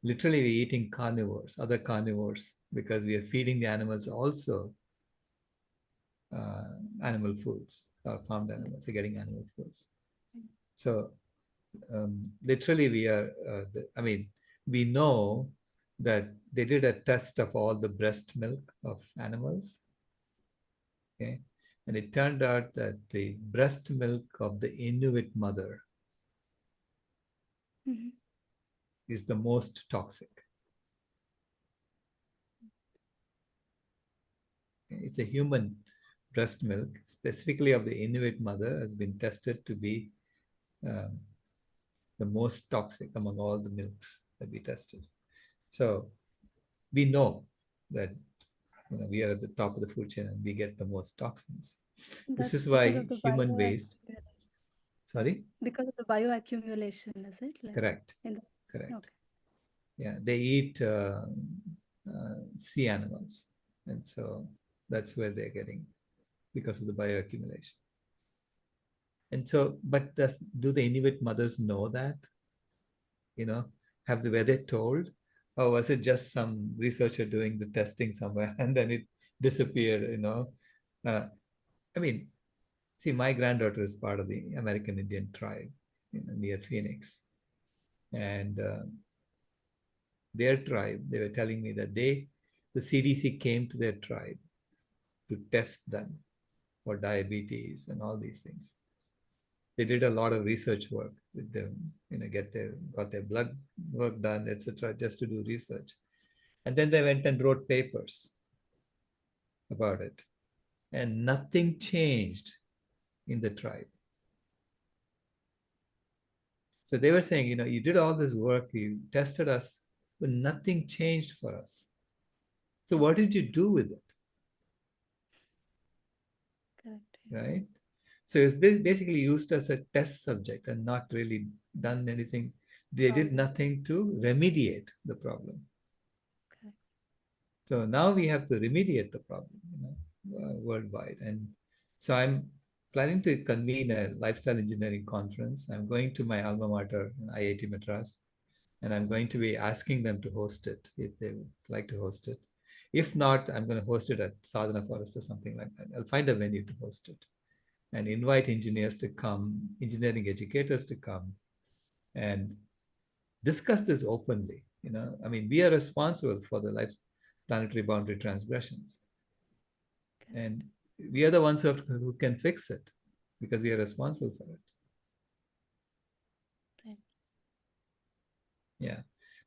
literally we're eating carnivores, other carnivores, because we are feeding the animals also animal foods, farmed animals are getting animal foods. So literally I mean, we know that they did a test of all the breast milk of animals. Okay. And it turned out that the breast milk of the Inuit mother Mhm. is the most toxic. Okay. It's a human breast milk, specifically of the Inuit mother, has been tested to be um, the most toxic among all the milks that we tested. So we know that we are at the top of the food chain and we get the most toxins. This That's is because why of the human waste, bioaccumulation. sorry? Because of the bioaccumulation, is it? Like Correct, in the, correct. okay. Yeah, they eat sea animals. And so that's where they're getting because of the bioaccumulation. And so, but do the Inuit mothers know that? Were they told? Or was it just some researcher doing the testing somewhere and then it disappeared? I mean, see, my granddaughter is part of the American Indian tribe near Phoenix. And their tribe, they were telling me that the CDC came to their tribe to test them for diabetes and all these things. They did a lot of research work with them, got their blood work done, etc., just to do research. And then they went and wrote papers about it. And nothing changed in the tribe. So they were saying, you did all this work, you tested us, but nothing changed for us. So what did you do with it? Correct. Right? So it's basically used as a test subject and not really done anything. They did Problem. nothing to remediate the problem. Correct. So now we have to remediate the problem, worldwide. And so I'm planning to convene a lifestyle engineering conference. I'm going to my alma mater, IIT Madras, and I'm going to be asking them to host it if they would like to host it. If not, I'm going to host it at Sadhana Forest or something like that. I'll find a venue to host it and invite engineers to come, engineering educators to come and discuss this openly. I mean, we are responsible for the planetary boundary transgressions. And we are the ones who can fix it because we are responsible for it. Right. Yeah.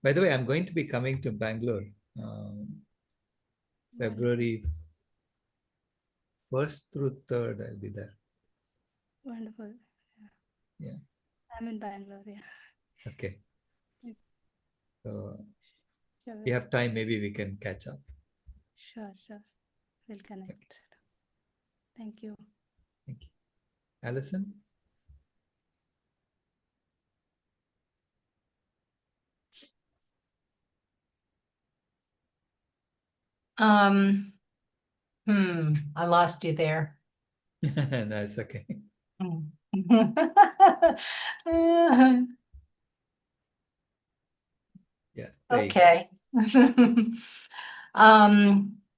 By the way, I'm going to be coming to Bangalore February 1st through 3rd. I'll be there. Wonderful. Yeah. I'm in Bangalore. Yeah. Okay. Yeah. So Sure. if you have time, maybe we can catch up. Sure, sure. We'll connect. Thank you. Thank you. Alison? I lost you there. No, it's okay. Yeah. there you go. Okay.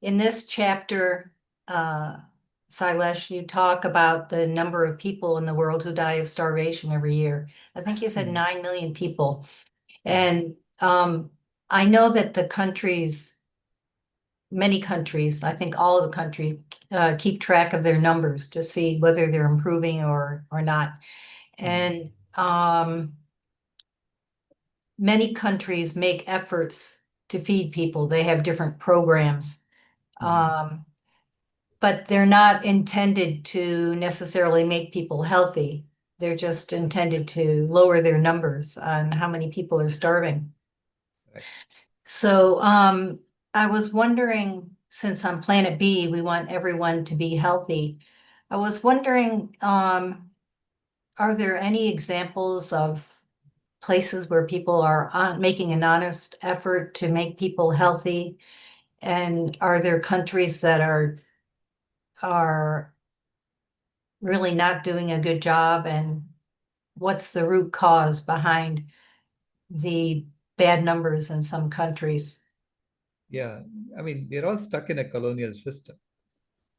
In this chapter, Sailesh, you talk about the number of people in the world who die of starvation every year. I think you said 9 million people. And I know that the countries, many countries, I think all of the countries, keep track of their numbers to see whether they're improving or not. And many countries make efforts to feed people. They have different programs. But they're not intended to necessarily make people healthy. They're just intended to lower their numbers on how many people are starving. Right. So I was wondering, since on Planet B, we want everyone to be healthy. I was wondering, are there any examples of places where people are making an honest effort to make people healthy? And are there countries that are really not doing a good job? And what's the root cause behind the bad numbers in some countries? Yeah, I mean, we're all stuck in a colonial system.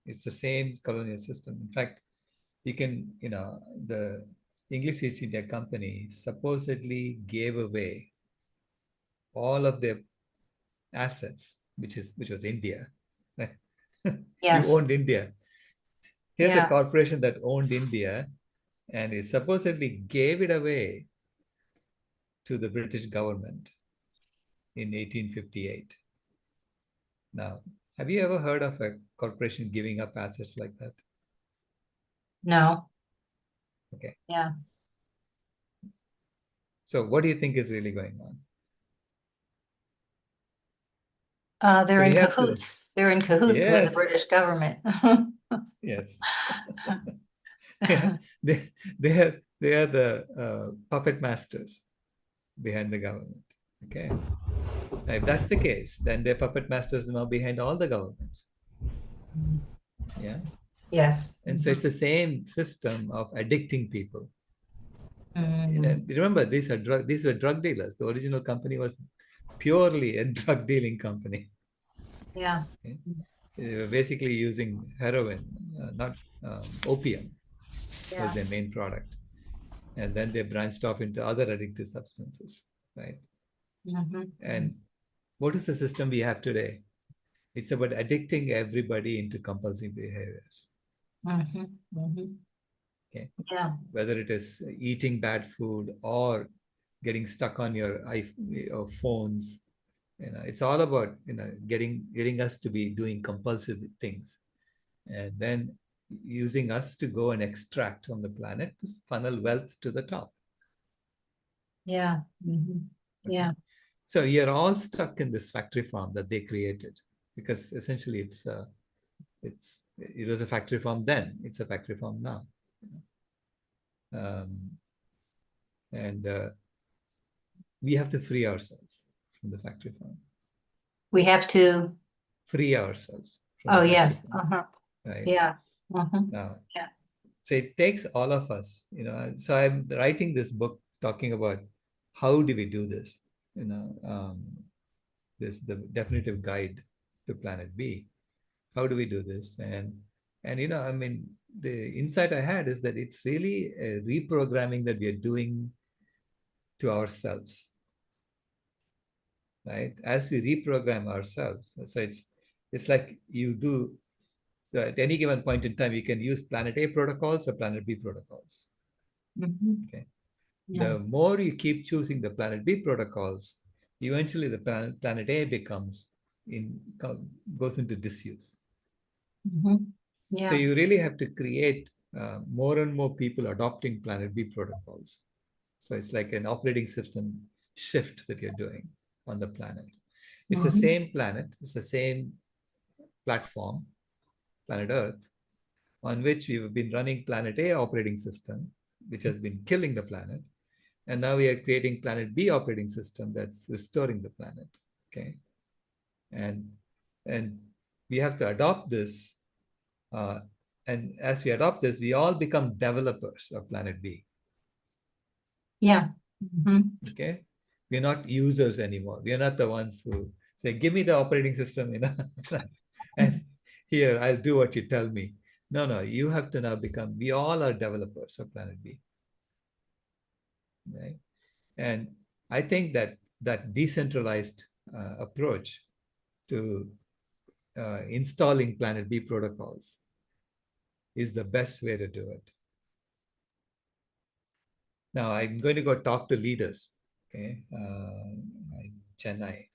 It's the same colonial system. In fact, you can, the English East India Company supposedly gave away all of their assets, which was India. Yes. You owned India. Here's a Yeah. corporation that owned India, and it supposedly gave it away to the British government in 1858. Now, have you ever heard of a corporation giving up assets like that? No. Okay. Yeah. So what do you think is really going on? They're So in we have to- cahoots. They're in cahoots with the Yes. British government. Yes. they are the puppet masters behind the government. Okay. Now, if that's the case, then they're puppet masters now behind all the governments. Yeah. Yes. And so it's the same system of addicting people. Mhm. Remember, these were drug dealers. The original company was purely a drug dealing company. Yeah. Okay? They were basically using heroin, not opium, Yeah. was their main product. And then they branched off into other addictive substances, right? Mhm. And what is the system we have today? It's about addicting everybody into compulsive behaviors. Mhm. Mhm. Okay. Yeah. Whether it is eating bad food or getting stuck on your phones, it's all about getting us to be doing compulsive things, and then using us to go and extract from the planet to funnel wealth to the top. Yeah. Mhm. Okay. Yeah. So you're all stuck in this factory farm that they created, because essentially it was a factory farm then. It's a factory farm now. And we have to free ourselves from the factory farm. We have to. Free ourselves from Oh, the factory yes. farm. Uh-huh. Right. Yeah. Uh-huh. Now, Yeah. so it takes all of us, So I'm writing this book talking about how do we do this, the definitive guide to Planet B. How do we do this? And I mean, the insight I had is that it's really a reprogramming that we are doing to ourselves, right? As we reprogram ourselves. So it's like you do. So at any given point in time, you can use Planet A protocols or Planet B protocols. Mhm. Okay. Yeah. The more you keep choosing the Planet B protocols, eventually the Planet A goes into disuse. Mhm. Yeah. So you really have to create more and more people adopting Planet B protocols. So it's like an operating system shift that you're doing on the planet. It's the Mhm. same planet. It's the same platform, planet Earth, on which we've been running Planet A operating system, which has been killing the planet. And now we are creating Planet B operating system that's restoring the planet. Okay. And we have to adopt this. And as we adopt this, we all become developers of Planet B. Yeah. Okay. We're not users anymore. We are not the ones who say, give me the operating system, and here, I'll do what you tell me. No, you have to now become, we all are developers of Planet B. Right? And I think that decentralized approach to installing Planet B protocols is the best way to do it. Now, I'm going to go talk to leaders, okay, in Chennai.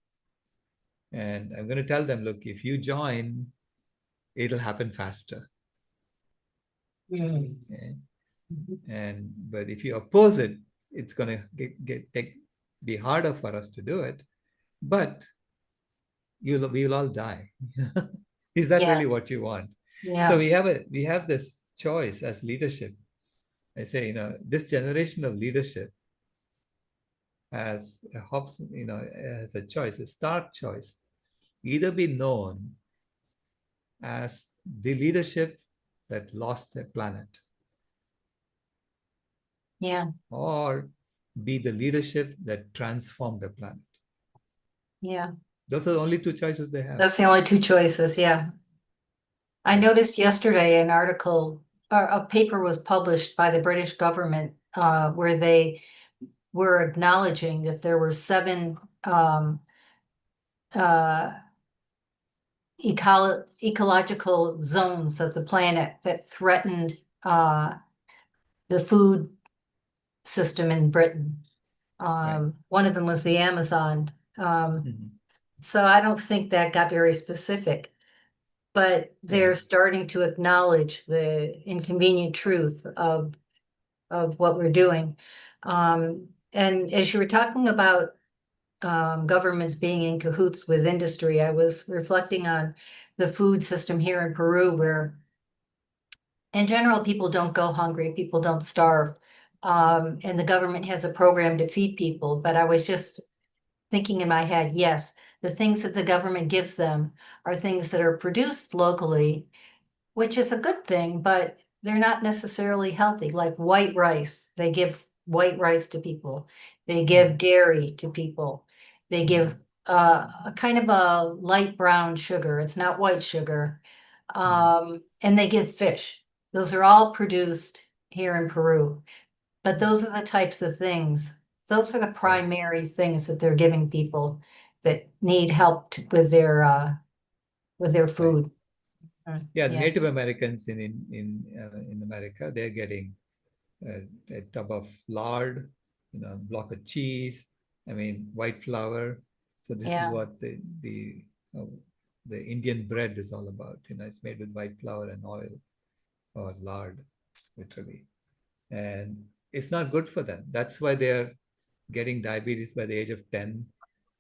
And I'm going to tell them, look, if you join, it'll happen faster. Okay? But if you oppose it, it's going to be harder for us to do it. But we'll all die. Is that really what you want? Yeah. So we have this choice as leadership. I say, this generation of leadership has a choice, a stark choice. Either be known as the leadership that lost their planet. Yeah. Or be the leadership that transformed the planet. Yeah. Those are the only two choices they have. That's the only two choices. Yeah. I noticed yesterday an article, or a paper was published by the British government where they were acknowledging that there were 7 ecological zones of the planet that threatened the food system in Britain. One of them was the Amazon. So I don't think that got very specific, but they're starting to acknowledge the inconvenient truth of what we're doing. And as you were talking about governments being in cahoots with industry, I was reflecting on the food system here in Peru, where in general, people don't go hungry, people don't starve. And the government has a program to feed people. But I was just thinking in my head, yes, the things that the government gives them are things that are produced locally, which is a good thing, but they're not necessarily healthy. Like white rice, they give white rice to people. They give dairy to people. They give a kind of a light brown sugar. It's not white sugar. And they give fish. Those are all produced here in Peru. But those are the types of things. Those are the primary things that they're giving people that need help with their food. The Native Americans in America, they're getting a tub of lard, block of cheese, white flour. So this is what the Indian bread is all about. It's made with white flour and oil or lard, literally. And it's not good for them. That's why they're getting diabetes by the age of 10,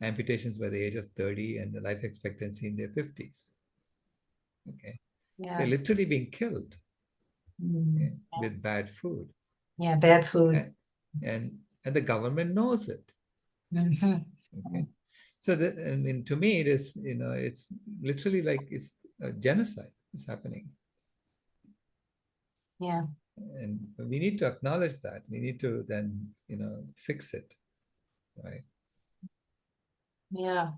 amputations by the age of 30, and the life expectancy in their 50s. Okay. They're literally being killed with bad food. Yeah, bad food. And the government knows it. Okay. So to me, it is, it's literally like it's a genocide is happening. Yeah. And we need to acknowledge that. We need to then, fix it. Right. Yeah.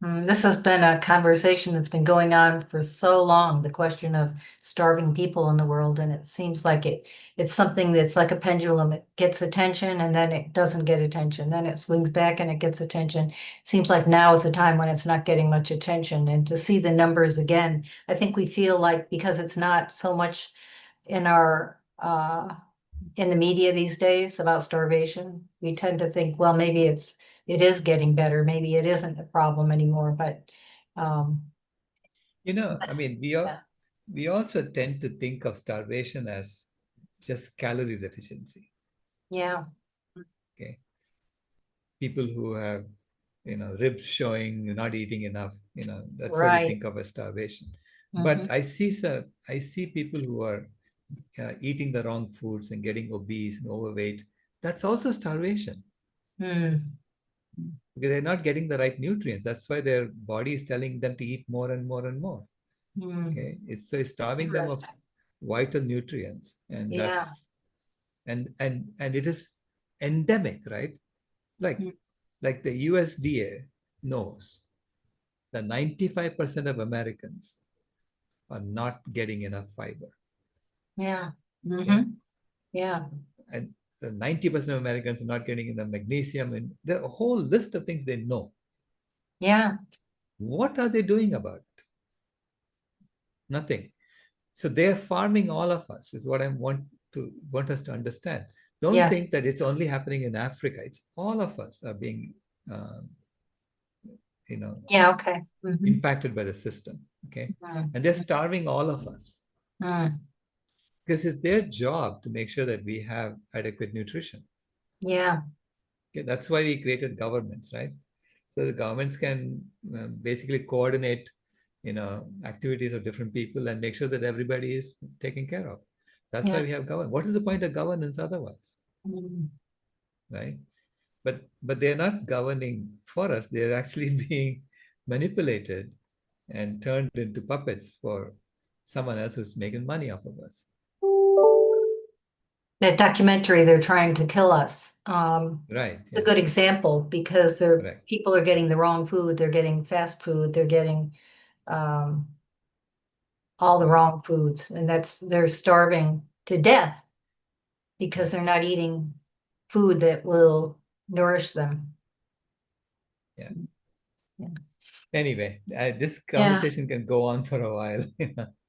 This has been a conversation that's been going on for so long, the question of starving people in the world. And it seems like it's something that's like a pendulum. It gets attention and then it doesn't get attention. Then it swings back and it gets attention. It seems like now is the time when it's not getting much attention. And to see the numbers again, I think we feel like because it's not so much in our in the media these days about starvation, we tend to think, well, maybe it is getting better. Maybe it isn't a problem anymore. But we also tend to think of starvation as just calorie deficiency. Yeah. Okay. People who have ribs showing, you're not eating enough, that's what you Right. think of as starvation. Mhm. But I see people who are eating the wrong foods and getting obese and overweight. That's also starvation Mm. because they're not getting the right nutrients. That's why their body is telling them to eat more and more and more. Mm. Okay, it's starving them of Interesting. vital nutrients, and Yeah. and it is endemic, right? Like Mm. like the USDA knows that 95% of Americans are not getting enough fiber. Yeah. Okay? Mm-hmm. Yeah. And the 90% of Americans are not getting enough magnesium, and there are a whole list of things they know. Yeah. What are they doing about it? Nothing. So they're farming all of us, is what I want us to understand. Don't Yes. think that it's only happening in Africa. It's all of us are being um, Yeah. Okay. Mm-hmm. impacted by the system. Okay. Mm. And they're starving all of us Mm. because it's their job to make sure that we have adequate nutrition. Yeah. Okay. That's why we created governments, right? So the governments can basically coordinate, activities of different people and make sure that everybody is taken care of. That's why Yeah. we have government. What is the point of governance otherwise, Mm. right? But they're not governing for us. They're actually being manipulated and turned into puppets for someone else who's making money off of us. That documentary, They're Trying to Kill Us. Right. It's a Yeah. good example because Correct. people are getting the wrong food. They're getting fast food. They're getting um, all the wrong foods, and they're starving to death because they're not eating food that will nourish them. Yeah. Yeah. Anyway, this Yeah. conversation can go on for a while.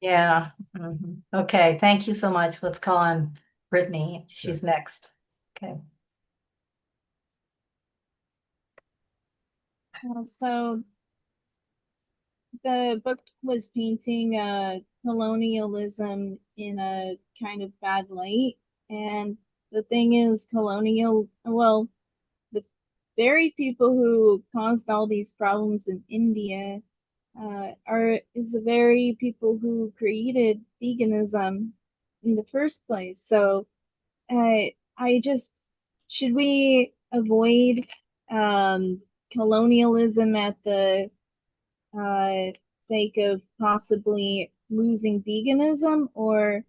Yeah. Mhm. Okay. Thank you so much. Let's call on Brittany. Sure. She's next. Okay. So the book was painting colonialism in a kind of bad light. And the thing is, the very people who caused all these problems in India is the very people who created veganism in the first place. So I just, should we avoid colonialism at the sake of possibly losing veganism, or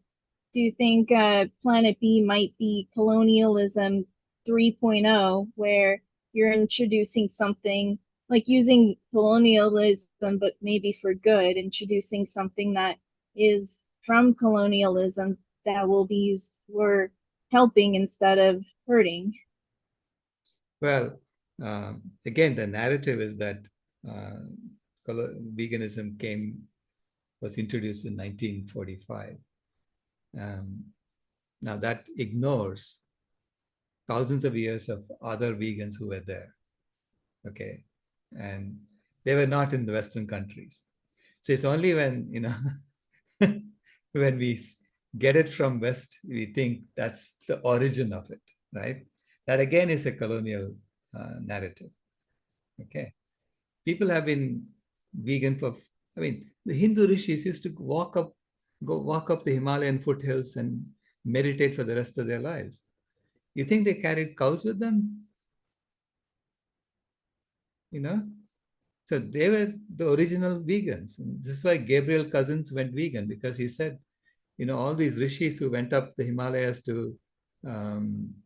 do you think Planet B might be colonialism 3.0, where you're introducing something like using colonialism, but maybe for good, introducing something that is from colonialism that will be used for helping instead of hurting? Well, again, the narrative is that uh, veganism was introduced in 1945. Now that ignores thousands of years of other vegans who were there. Okay, and they were not in the Western countries. So it's only when when we get it from West, we think that's the origin of it, right? That again is a colonial narrative. Okay, people have been vegan for. I mean, the Hindu rishis used to walk up the Himalayan foothills and meditate for the rest of their lives. You think they carried cows with them? So they were the original vegans. And this is why Gabriel Cousins went vegan, because he said, all these rishis who went up the Himalayas to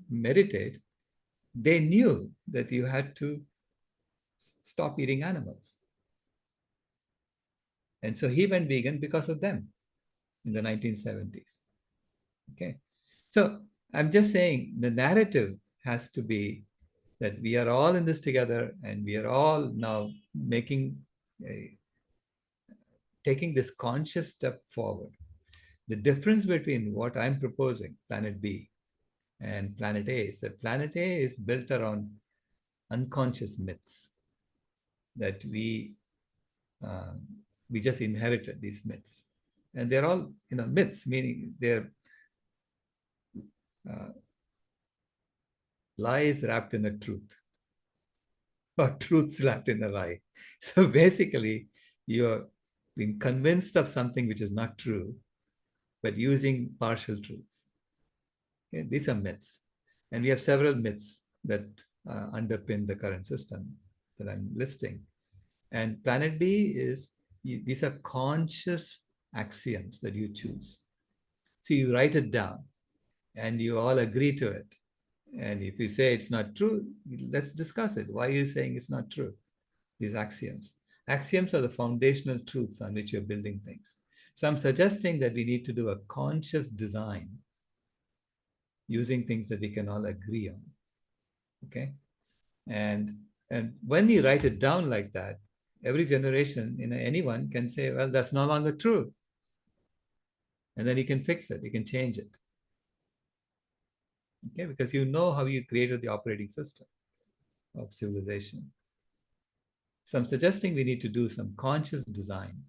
meditate, they knew that you had to stop eating animals. And so he went vegan because of them in the 1970s. Okay. So I'm just saying the narrative has to be that we are all in this together and we are all now taking this conscious step forward. The difference between what I'm proposing, Planet B, and Planet A is that Planet A is built around unconscious myths that we just inherited these myths, and they're all myths, meaning they're lies wrapped in a truth. or truths wrapped in a lie. So basically, you're being convinced of something which is not true, but using partial truths. Okay? These are myths. And we have several myths that underpin the current system that I'm listing. And Planet B is, these are conscious axioms that you choose. So you write it down and you all agree to it. And if you say it's not true, let's discuss it. Why are you saying it's not true? These axioms. Axioms are the foundational truths on which you're building things. So I'm suggesting that we need to do a conscious design using things that we can all agree on. Okay? And when you write it down like that, every generation, anyone can say, well, that's no longer true. And then you can fix it, you can change it. Okay, because you know how you created the operating system of civilization. So I'm suggesting we need to do some conscious design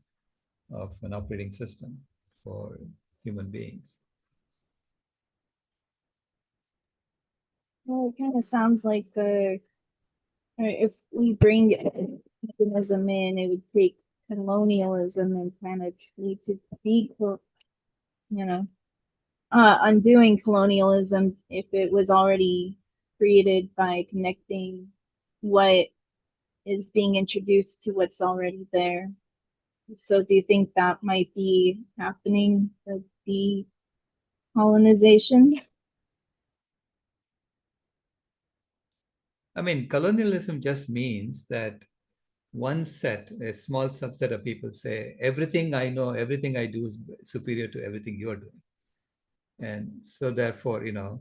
of an operating system for human beings. Well, it kind of sounds like if we bring veganism in, it would take colonialism and kind of need to be, you know, undoing colonialism if it was already created by connecting what is being introduced to what's already there. So do you think that might be happening, the decolonization? I mean, colonialism just means that one set, a small subset of people say, everything I know, everything I do is superior to everything you're doing. And so therefore, you,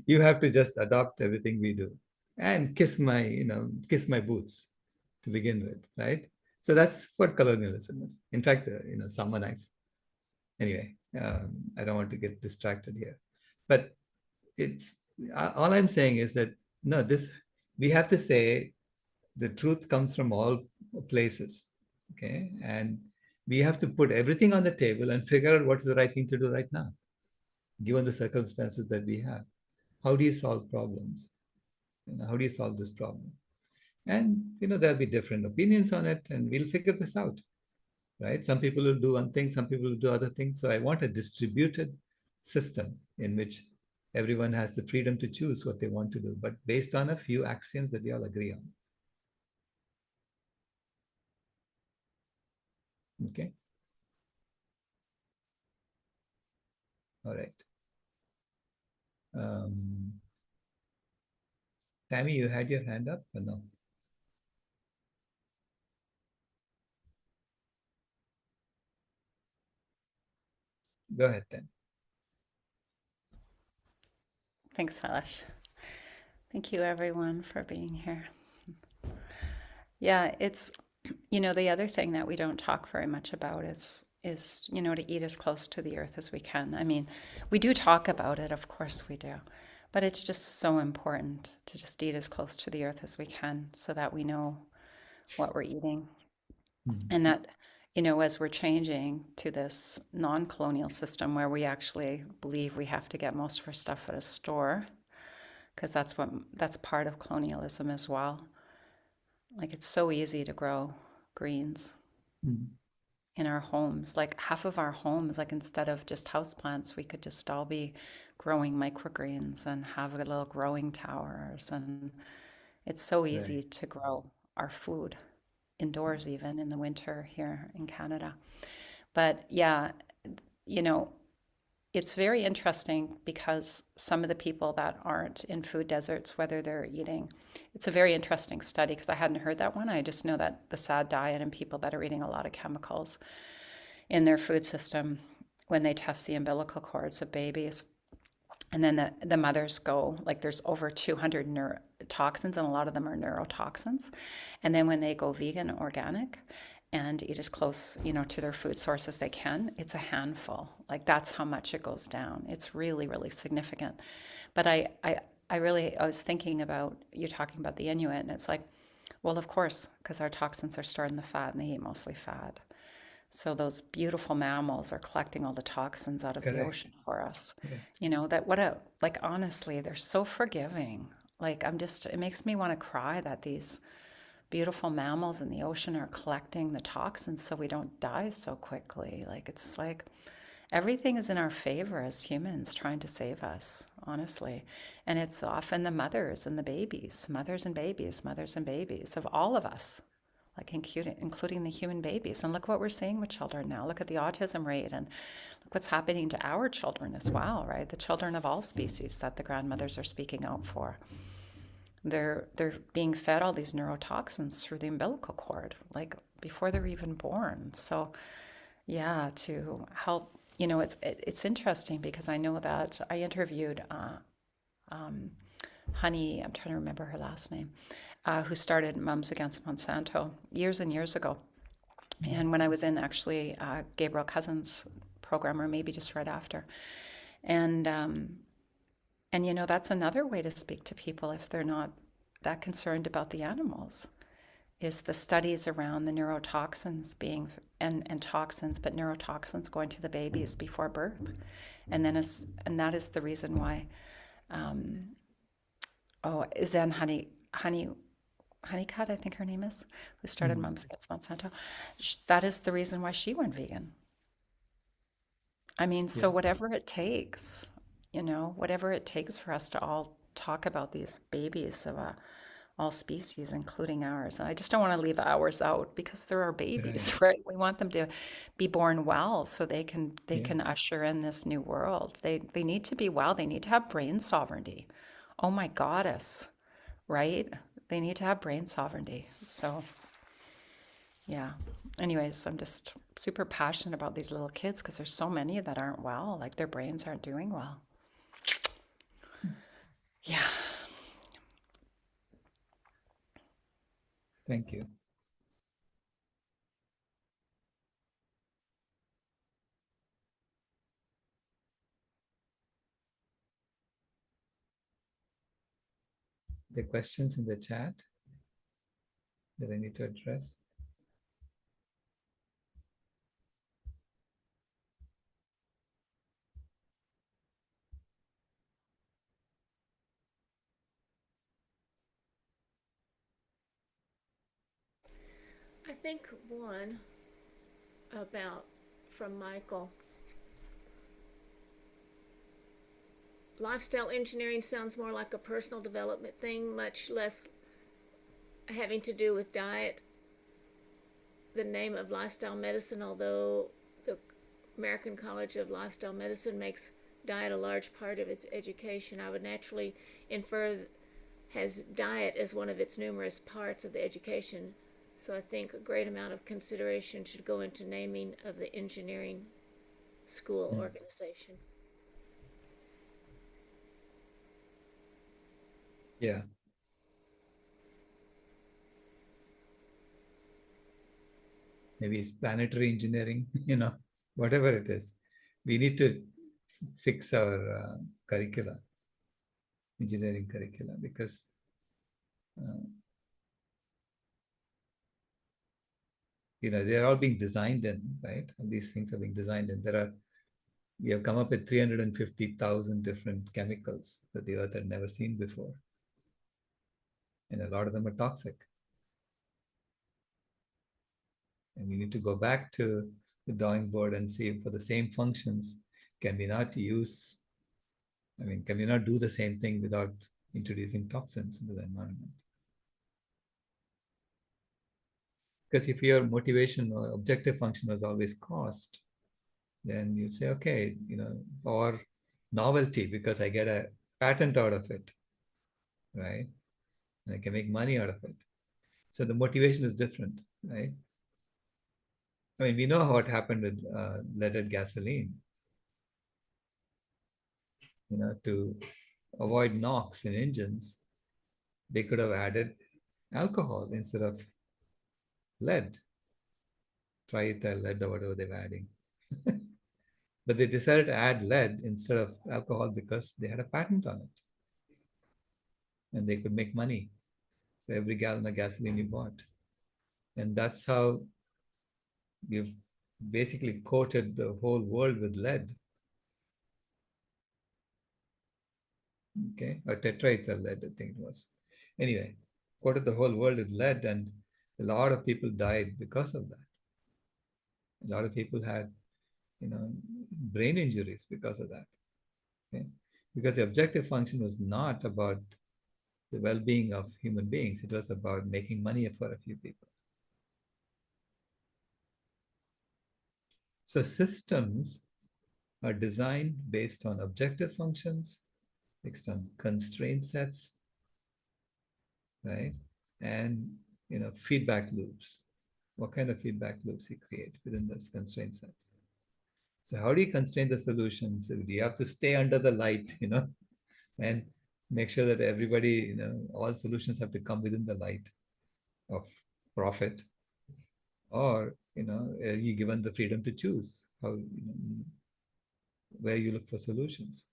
you have to just adopt everything we do and kiss my boots to begin with, right? So that's what colonialism is. In fact, someone actually, anyway, I don't want to get distracted here, but it's all I'm saying is that no, we have to say the truth comes from all places, okay? And we have to put everything on the table and figure out what is the right thing to do right now, given the circumstances that we have. How do you solve problems? How do you solve this problem? And there'll be different opinions on it, and we'll figure this out, right? Some people will do one thing, some people will do other things. So I want a distributed system in which everyone has the freedom to choose what they want to do, but based on a few axioms that we all agree on. Okay. All right. Tammy, you had your hand up or no? Go ahead, Tammy. Thanks, Sailesh. Thank you, everyone, for being here. Yeah, it's, the other thing that we don't talk very much about is to eat as close to the earth as we can. I mean, we do talk about it, of course we do, but it's just so important to just eat as close to the earth as we can so that we know what we're eating. And that, as we're changing to this non-colonial system where we actually believe we have to get most of our stuff at a store, because that's part of colonialism as well. Like, it's so easy to grow greens in our homes. Like, half of our homes, like, instead of just houseplants, we could just all be growing microgreens and have little growing towers. And it's so easy to grow our food indoors, even in the winter here in Canada. But yeah, it's very interesting because some of the people that aren't in food deserts, whether they're eating, it's a very interesting study because I hadn't heard that one. I just know that the SAD diet and people that are eating a lot of chemicals in their food system, when they test the umbilical cords of babies, and then the mothers go, like, there's over 200 toxins, and a lot of them are neurotoxins. And then when they go vegan, organic, and eat as close, to their food source as they can, it's a handful. Like, that's how much it goes down. It's really, really significant. But I was thinking about you talking about the Inuit, and it's like, well, of course, because our toxins are stored in the fat, and they eat mostly fat. So those beautiful mammals are collecting all the toxins out of the ocean for us. Honestly, they're so forgiving. Like, it makes me want to cry that these beautiful mammals in the ocean are collecting the toxins so we don't die so quickly. Like, it's like everything is in our favor as humans trying to save us, honestly. And it's often the mothers and the babies, mothers and babies of all of us, like including the human babies. And look what we're seeing with children now. Look at the autism rate, and look what's happening to our children as well, right? The children of all species that the grandmothers are speaking out for. They're being fed all these neurotoxins through the umbilical cord, like before they're even born. So, yeah, to help, it's interesting because I know that I interviewed Honey, I'm trying to remember her last name, who started Mums Against Monsanto years and years ago. And when I was in actually Gabriel Cousins' program, or maybe just right after, and that's another way to speak to people if they're not that concerned about the animals, is the studies around the neurotoxins being and toxins, but neurotoxins going to the babies before birth, and that is the reason why. Zen Honeycutt, I think her name is, who started Mums Against Monsanto. That is the reason why she went vegan. I mean, so whatever it takes, whatever it takes for us to all talk about these babies of all species, including ours. And I just don't want to leave ours out because they're our babies, right? We want them to be born well so they can usher in this new world. They need to be well. They need to have brain sovereignty. Oh my goddess, right? They need to have brain sovereignty. So, yeah. Anyways, I'm just super passionate about these little kids because there's so many that aren't well, like their brains aren't doing well. Yeah. Thank you. The questions in the chat that I need to address? I think one from Michael. Lifestyle engineering sounds more like a personal development thing, much less having to do with diet. The name of lifestyle medicine, although the American College of Lifestyle Medicine makes diet a large part of its education, I would naturally infer has diet as one of its numerous parts of the education. So I think a great amount of consideration should go into naming of the engineering school organization. Yeah. Maybe it's planetary engineering, whatever it is. We need to fix our curricula, engineering curricula, because they're all being designed in, right? And these things are being designed in. We have come up with 350,000 different chemicals that the Earth had never seen before. And a lot of them are toxic. And we need to go back to the drawing board and see, for the same functions, can we not do the same thing without introducing toxins into the environment? Because if your motivation or objective function was always cost, then you'd say, okay, or novelty, because I get a patent out of it, right? And I can make money out of it. So the motivation is different, right? I mean, we know how it happened with leaded gasoline. To avoid NOx in engines, they could have added alcohol instead of lead, triethyl lead or whatever they were adding. But they decided to add lead instead of alcohol because they had a patent on it. And they could make money for every gallon of gasoline you bought. And that's how we've basically coated the whole world with lead. Okay, or tetraethyl lead, I think it was. Anyway, coated the whole world with lead, and a lot of people died because of that. A lot of people had, brain injuries because of that. Okay? Because the objective function was not about the well-being of human beings. It was about making money for a few people. So systems are designed based on objective functions, based on constraint sets, right? And feedback loops. What kind of feedback loops you create within those constraint sets? So how do you constrain the solution? So you have to stay under the light, and make sure that everybody, all solutions have to come within the light of profit, or you're given the freedom to choose how, where you look for solutions.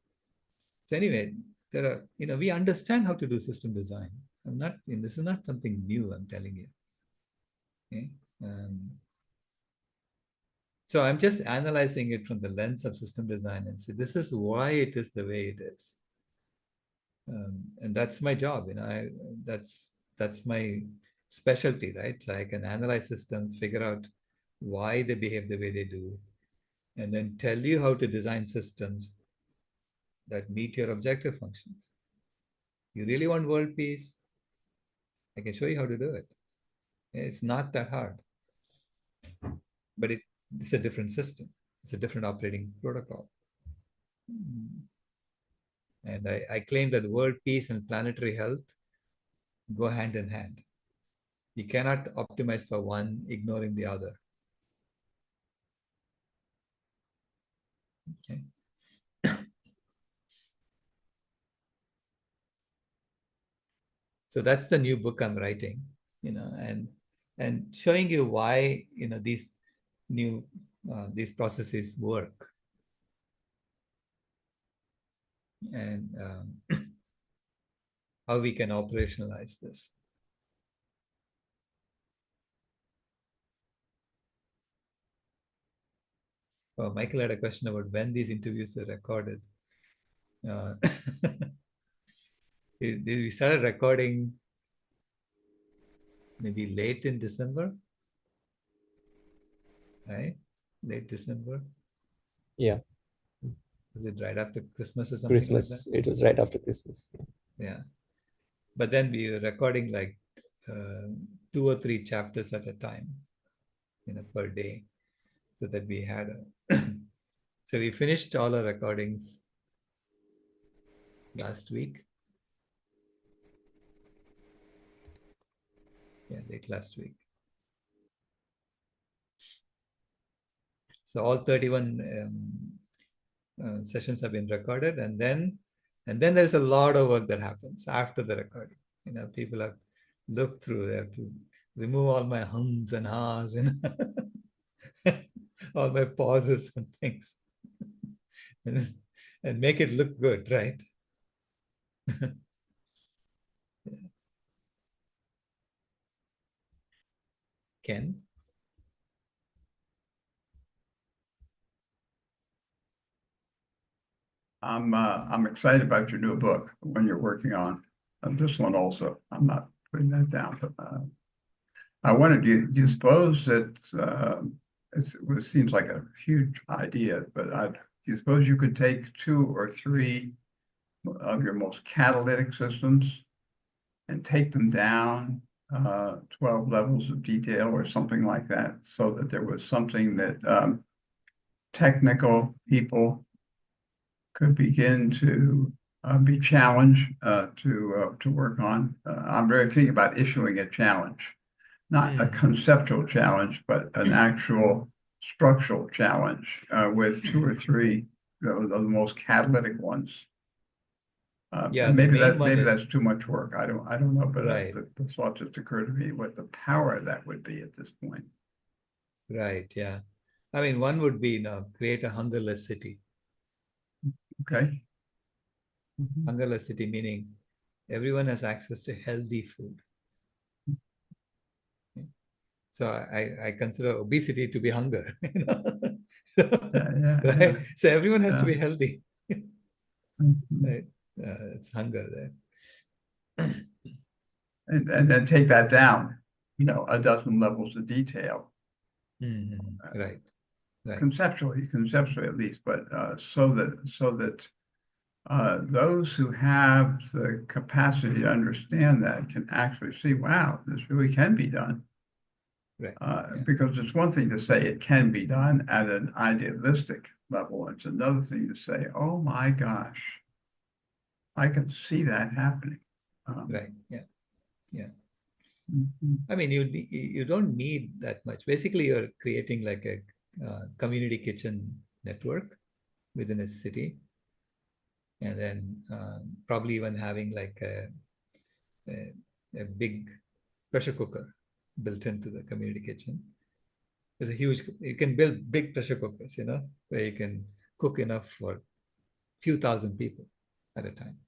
So anyway, there are, we understand how to do system design. I'm not, this is not something new, I'm telling you. Okay? So I'm just analyzing it from the lens of system design and say, this is why it is the way it is. And that's my job, that's my specialty, right? So I can analyze systems, figure out why they behave the way they do, and then tell you how to design systems that meet your objective functions. You really want world peace? I can show you how to do it. It's not that hard, but it's a different system. It's a different operating protocol. And I claim that world peace and planetary health go hand in hand. You cannot optimize for one, ignoring the other. Okay. So that's the new book I'm writing, and showing you why, these new, these processes work. And how we can operationalize this. Well, Michael had a question about when these interviews are recorded. We started recording maybe late in December, right? Late December. Yeah. Was it right after Christmas or something Christmas. like that? It was right after Christmas. Yeah. But then we were recording like 2 or 3 chapters at a time, per day, so that we had so we finished all our recordings last week. Yeah, late last week. So all 31 sessions have been recorded, and then there's a lot of work that happens after the recording. People have looked through, they have to remove all my hums and ha's and all my pauses and things, and make it look good, right? Ken? I'm excited about your new book, the one you're working on. And this one also. I'm not putting that down, but I wondered, do you suppose that it seems like a huge idea, but do you suppose you could take 2 or 3 of your most catalytic systems and take them down 12 levels of detail or something like that, so that there was something that technical people could begin to be challenged to work on. I'm very thinking about issuing a challenge, not a conceptual challenge, but an actual structural challenge with 2 or 3 of the most catalytic ones. Yeah, and the maybe main one is, that's too much work. I don't know, but right. The thought just occurred to me what the power that would be at this point. Right. Yeah. I mean, one would be, create a hungerless city. Okay. Hungerless city meaning everyone has access to healthy food. So I consider obesity to be hunger. So, right? So everyone has to be healthy. Right? it's hunger there. And then take that down, a dozen levels of detail. Right. Conceptually at least, but so that those who have the capacity to understand that can actually see, wow, this really can be done. Right. Because it's one thing to say it can be done at an idealistic level. It's another thing to say, oh my gosh, I can see that happening. Right. Yeah. Mhm. I mean, you don't need that much. Basically, you're creating like a community kitchen network within a city, and then probably even having like a big pressure cooker built into the community kitchen. There's a huge, you can build big pressure cookers, where you can cook enough for a few thousand people at a time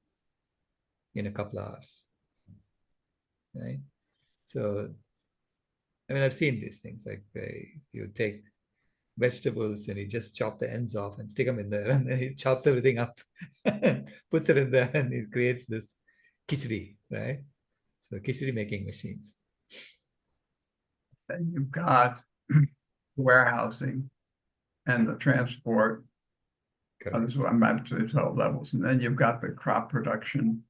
in a couple of hours, right? So, I mean, I've seen these things, like you take vegetables and you just chop the ends off and stick them in there, and then he chops everything up and puts it in there, and it creates this khichdi, right? So khichdi making machines. And you've got warehousing and the transport. This is what I'm at to 12 levels. And then you've got the crop production.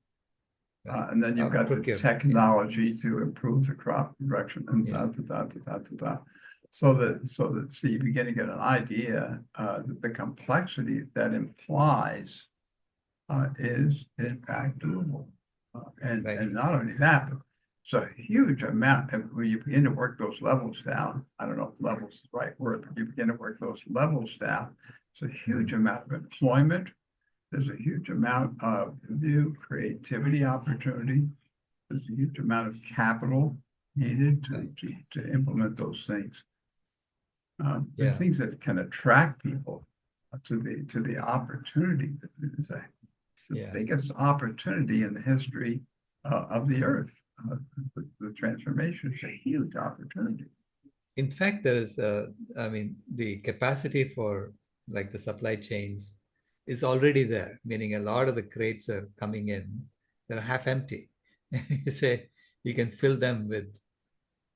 Right. And then you've got the procurement, technology to improve the crop production and So you begin to get an idea that the complexity that implies is in fact doable. And not only that, but it's a huge amount. And when you begin to work those levels down, I don't know if levels is the right word, but you begin to work those levels down, it's a huge amount of employment. There's a huge amount of new creativity opportunity. There's a huge amount of capital needed to implement those things. The things that can attract people to the opportunity. It's the biggest opportunity in the history of the earth. The transformation is a huge opportunity. In fact, there is the capacity for like the supply chains is already there, meaning a lot of the crates are coming in, they're half empty. You say you can fill them with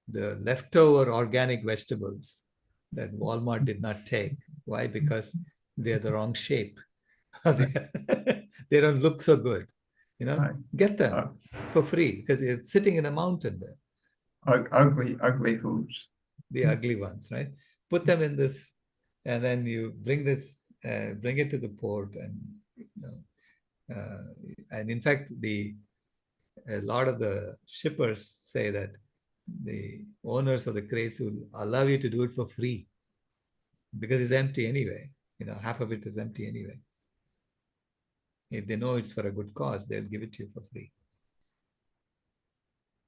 the leftover organic vegetables that Walmart did not take. Why? Because they're the wrong shape. They don't look so good. Get them for free because they're sitting in a mountain there. Ugly foods. The ugly ones, right? Put them in this, and then you bring it to the port, and in fact, a lot of the shippers say that the owners of the crates will allow you to do it for free because it's empty anyway. Half of it is empty anyway. If they know it's for a good cause, they'll give it to you for free,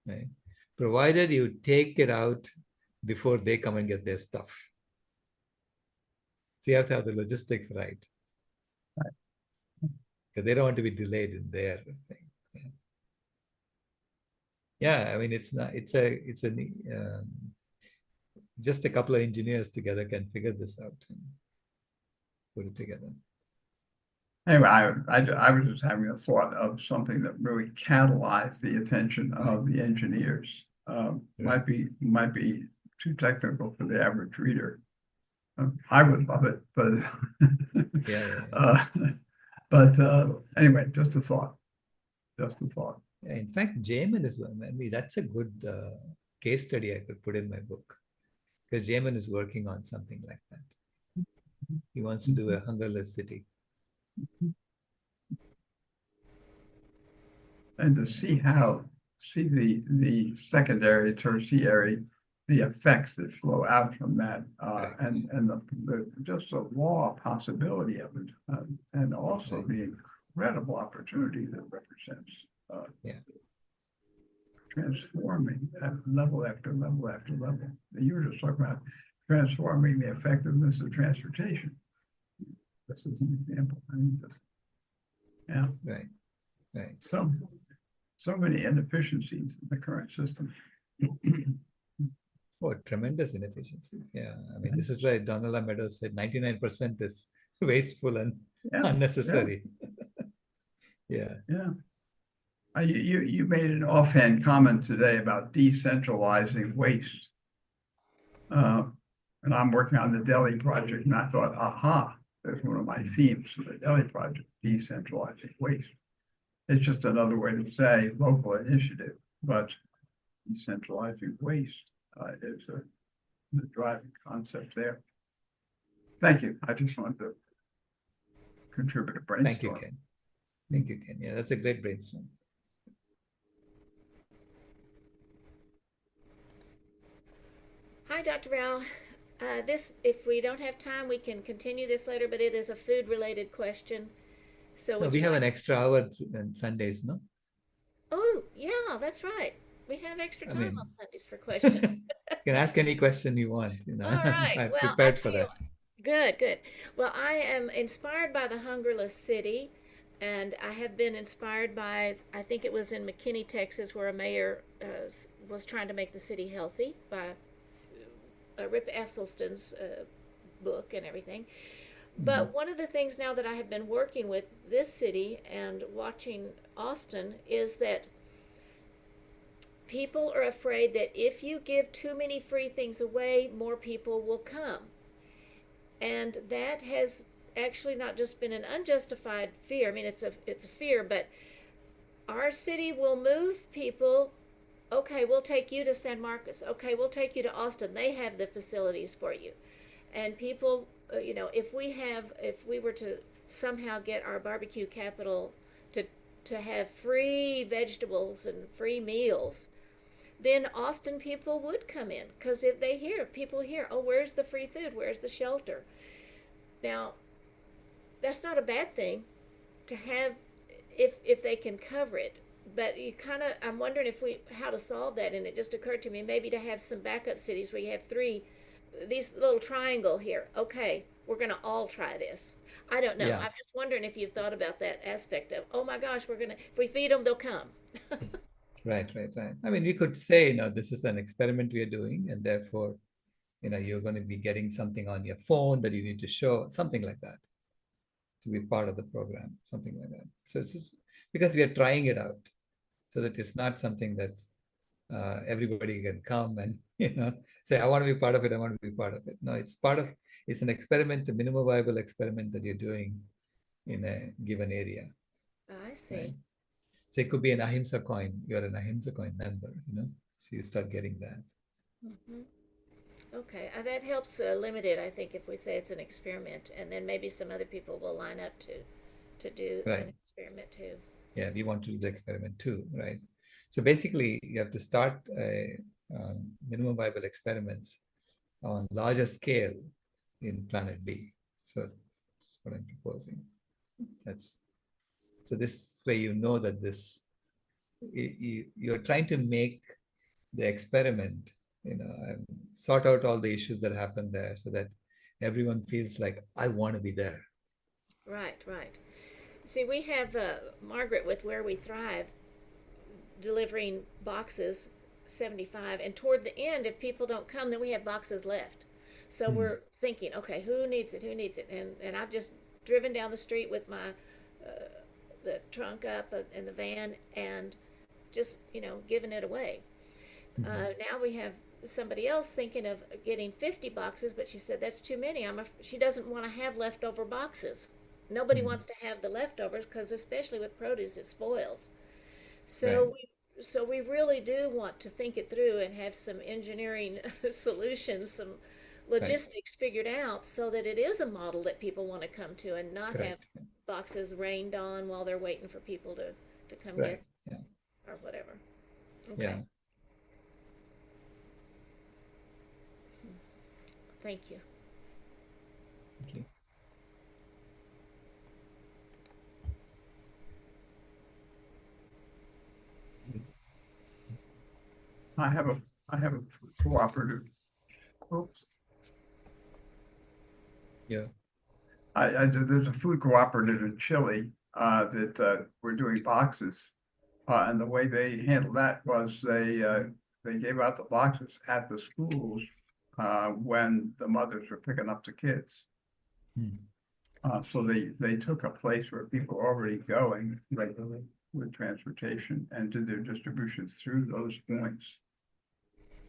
right? Provided you take it out before they come and get their stuff. So you have to have the logistics right. Because they don't want to be delayed in their thing. Yeah, I mean, it's just a couple of engineers together can figure this out and put it together. Anyway, I was just having a thought of something that really catalyzed the attention of the engineers. Might be too technical for the average reader. I would love it, but but anyway, just a thought. Yeah, in fact, Jamin is one. I mean, that's a good case study I could put in my book, because Jamin is working on something like that. He wants to do a hungerless city. And to see the secondary, tertiary, the effects that flow out from that, and the just the raw possibility of it, and also the incredible opportunity that represents transforming at level after level after level. You were just talking about transforming the effectiveness of transportation. This is an example. I mean, Right. So many inefficiencies in the current system. Oh, tremendous inefficiencies. Yeah. I mean, this is why Donella Meadows said 99% is wasteful and unnecessary. Yeah. Yeah. You made an offhand comment today about decentralizing waste. And I'm working on the Delhi project, and I thought, aha, there's one of my themes for the Delhi project, decentralizing waste. It's just another way to say local initiative, but decentralizing waste is the driving concept there. Thank you. I just wanted to contribute a brainstorm. Thank you, Ken. Thank you, Ken. Yeah, that's a great brainstorm. Hi, Dr. Rao. If we don't have time, we can continue this later, but it is a food-related question. So No, would we you have like an extra hour on Sundays, no? Oh, yeah, that's right. We have extra I time mean, on Sundays for questions. you can ask any question you want. All right. I'm Well, prepared for that. Good, good. Well, I am inspired by the Hungerless City, and I have been inspired by, I think it was in McKinney, Texas, where a mayor was trying to make the city healthy by Rip Esselstyn's book and everything. But one of the things now that I have been working with this city and watching Austin is that people are afraid that if you give too many free things away, more people will come. And that has actually not just been an unjustified fear. I mean, it's a fear, but our city will move people. Okay, we'll take you to San Marcos. Okay, we'll take you to Austin. They have the facilities for you. And people, if we were to somehow get our barbecue capital to have free vegetables and free meals, then Austin people would come in, because if people hear, oh, where's the free food? Where's the shelter? Now, that's not a bad thing to have if they can cover it. But I'm wondering how to solve that. And it just occurred to me maybe to have some backup cities where you have these little triangle here. Okay, we're going to all try this. I don't know. Yeah. I'm just wondering if you've thought about that aspect of, oh my gosh, if we feed them, they'll come. Right. I mean, we could say, this is an experiment we are doing, and therefore, you're going to be getting something on your phone that you need to show, something like that, to be part of the program, something like that. So it's just because we are trying it out, so that it's not something that everybody can come and say, I want to be part of it. I want to be part of it. No, it's an experiment, a minimum viable experiment that you're doing in a given area. I see. Right? So it could be an Ahimsa coin. You're an Ahimsa coin member, so you start getting that. Mm-hmm. Okay, that helps limit it, I think, if we say it's an experiment, and then maybe some other people will line up to do an experiment too. Yeah, we want to do the experiment too, right? So basically, you have to start minimum viable experiments on larger scale in Planet B. So that's what I'm proposing. So this way that you're trying to make the experiment, and sort out all the issues that happen there, so that everyone feels like, I want to be there. Right. See, we have Margaret with Where We Thrive delivering boxes, 75, and toward the end, if people don't come, then we have boxes left. So we're thinking, okay, who needs it? And I've just driven down the street with my the trunk up in the van and just giving it away. Now we have somebody else thinking of getting 50 boxes, but she said that's too many. She doesn't want to have leftover boxes. Nobody wants to have the leftovers, because especially with produce, it spoils. So we really do want to think it through and have some engineering solutions, some logistics figured out, so that it is a model that people want to come to, and not have boxes rained on while they're waiting for people to come get or whatever. Okay. Yeah. Thank you. Thank you. I have a cooperative. Oops. Yeah. There's a food cooperative in Chile that we're doing boxes, and the way they handled that was they gave out the boxes at the schools when the mothers were picking up the kids. So they took a place where people were already going regularly with transportation and did their distribution through those points.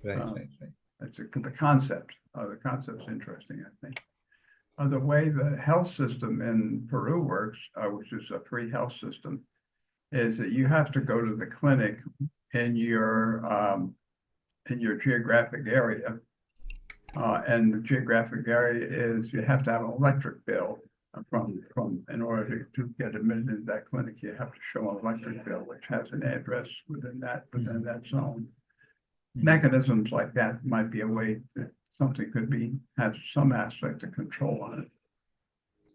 Right, Um, right, right. That's the concept. The concept's interesting, I think. The way the health system in Peru works, which is a free health system, is that you have to go to the clinic in your geographic area. And the geographic area is you have to have an electric bill from in order to get admitted into that clinic. You have to show an electric bill, which has an address within that zone. Mechanisms like that might be a way that something could have some aspect of control on it.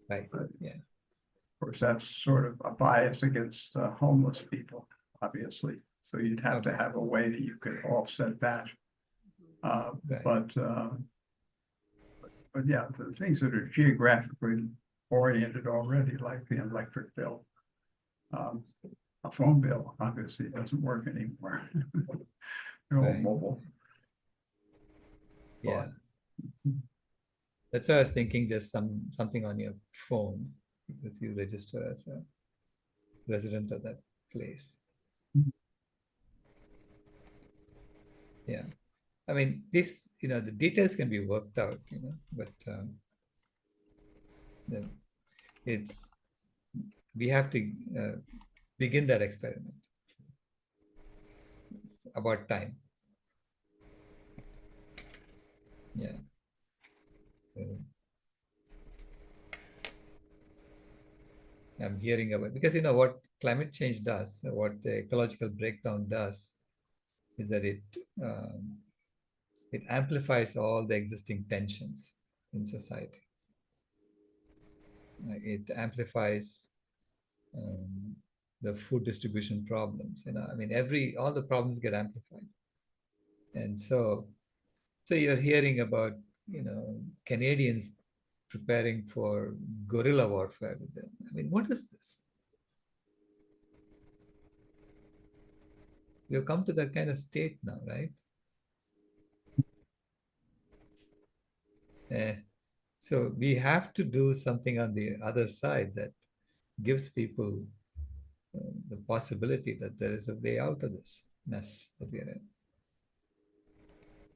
Right. But, Yeah. of course, that's sort of a bias against homeless people, obviously. So you'd have to have a way that you could offset that. Right. But yeah, the things that are geographically oriented already, like the electric bill, a phone bill, obviously doesn't work anymore. They're all Right. mobile. Yeah. That's why I was thinking just something on your phone, because you register as a resident of that place. Yeah. I mean, this, the details can be worked out, but we have to begin that experiment. It's about time. Yeah. I'm hearing about, because what climate change does, what the ecological breakdown does, is that it amplifies all the existing tensions in society. It amplifies the food distribution problems. I mean, all the problems get amplified, and so you're hearing about Canadians preparing for guerrilla warfare with them. I mean, what is this? We've come to that kind of state now, right? So we have to do something on the other side that gives people the possibility that there is a way out of this mess that we are in.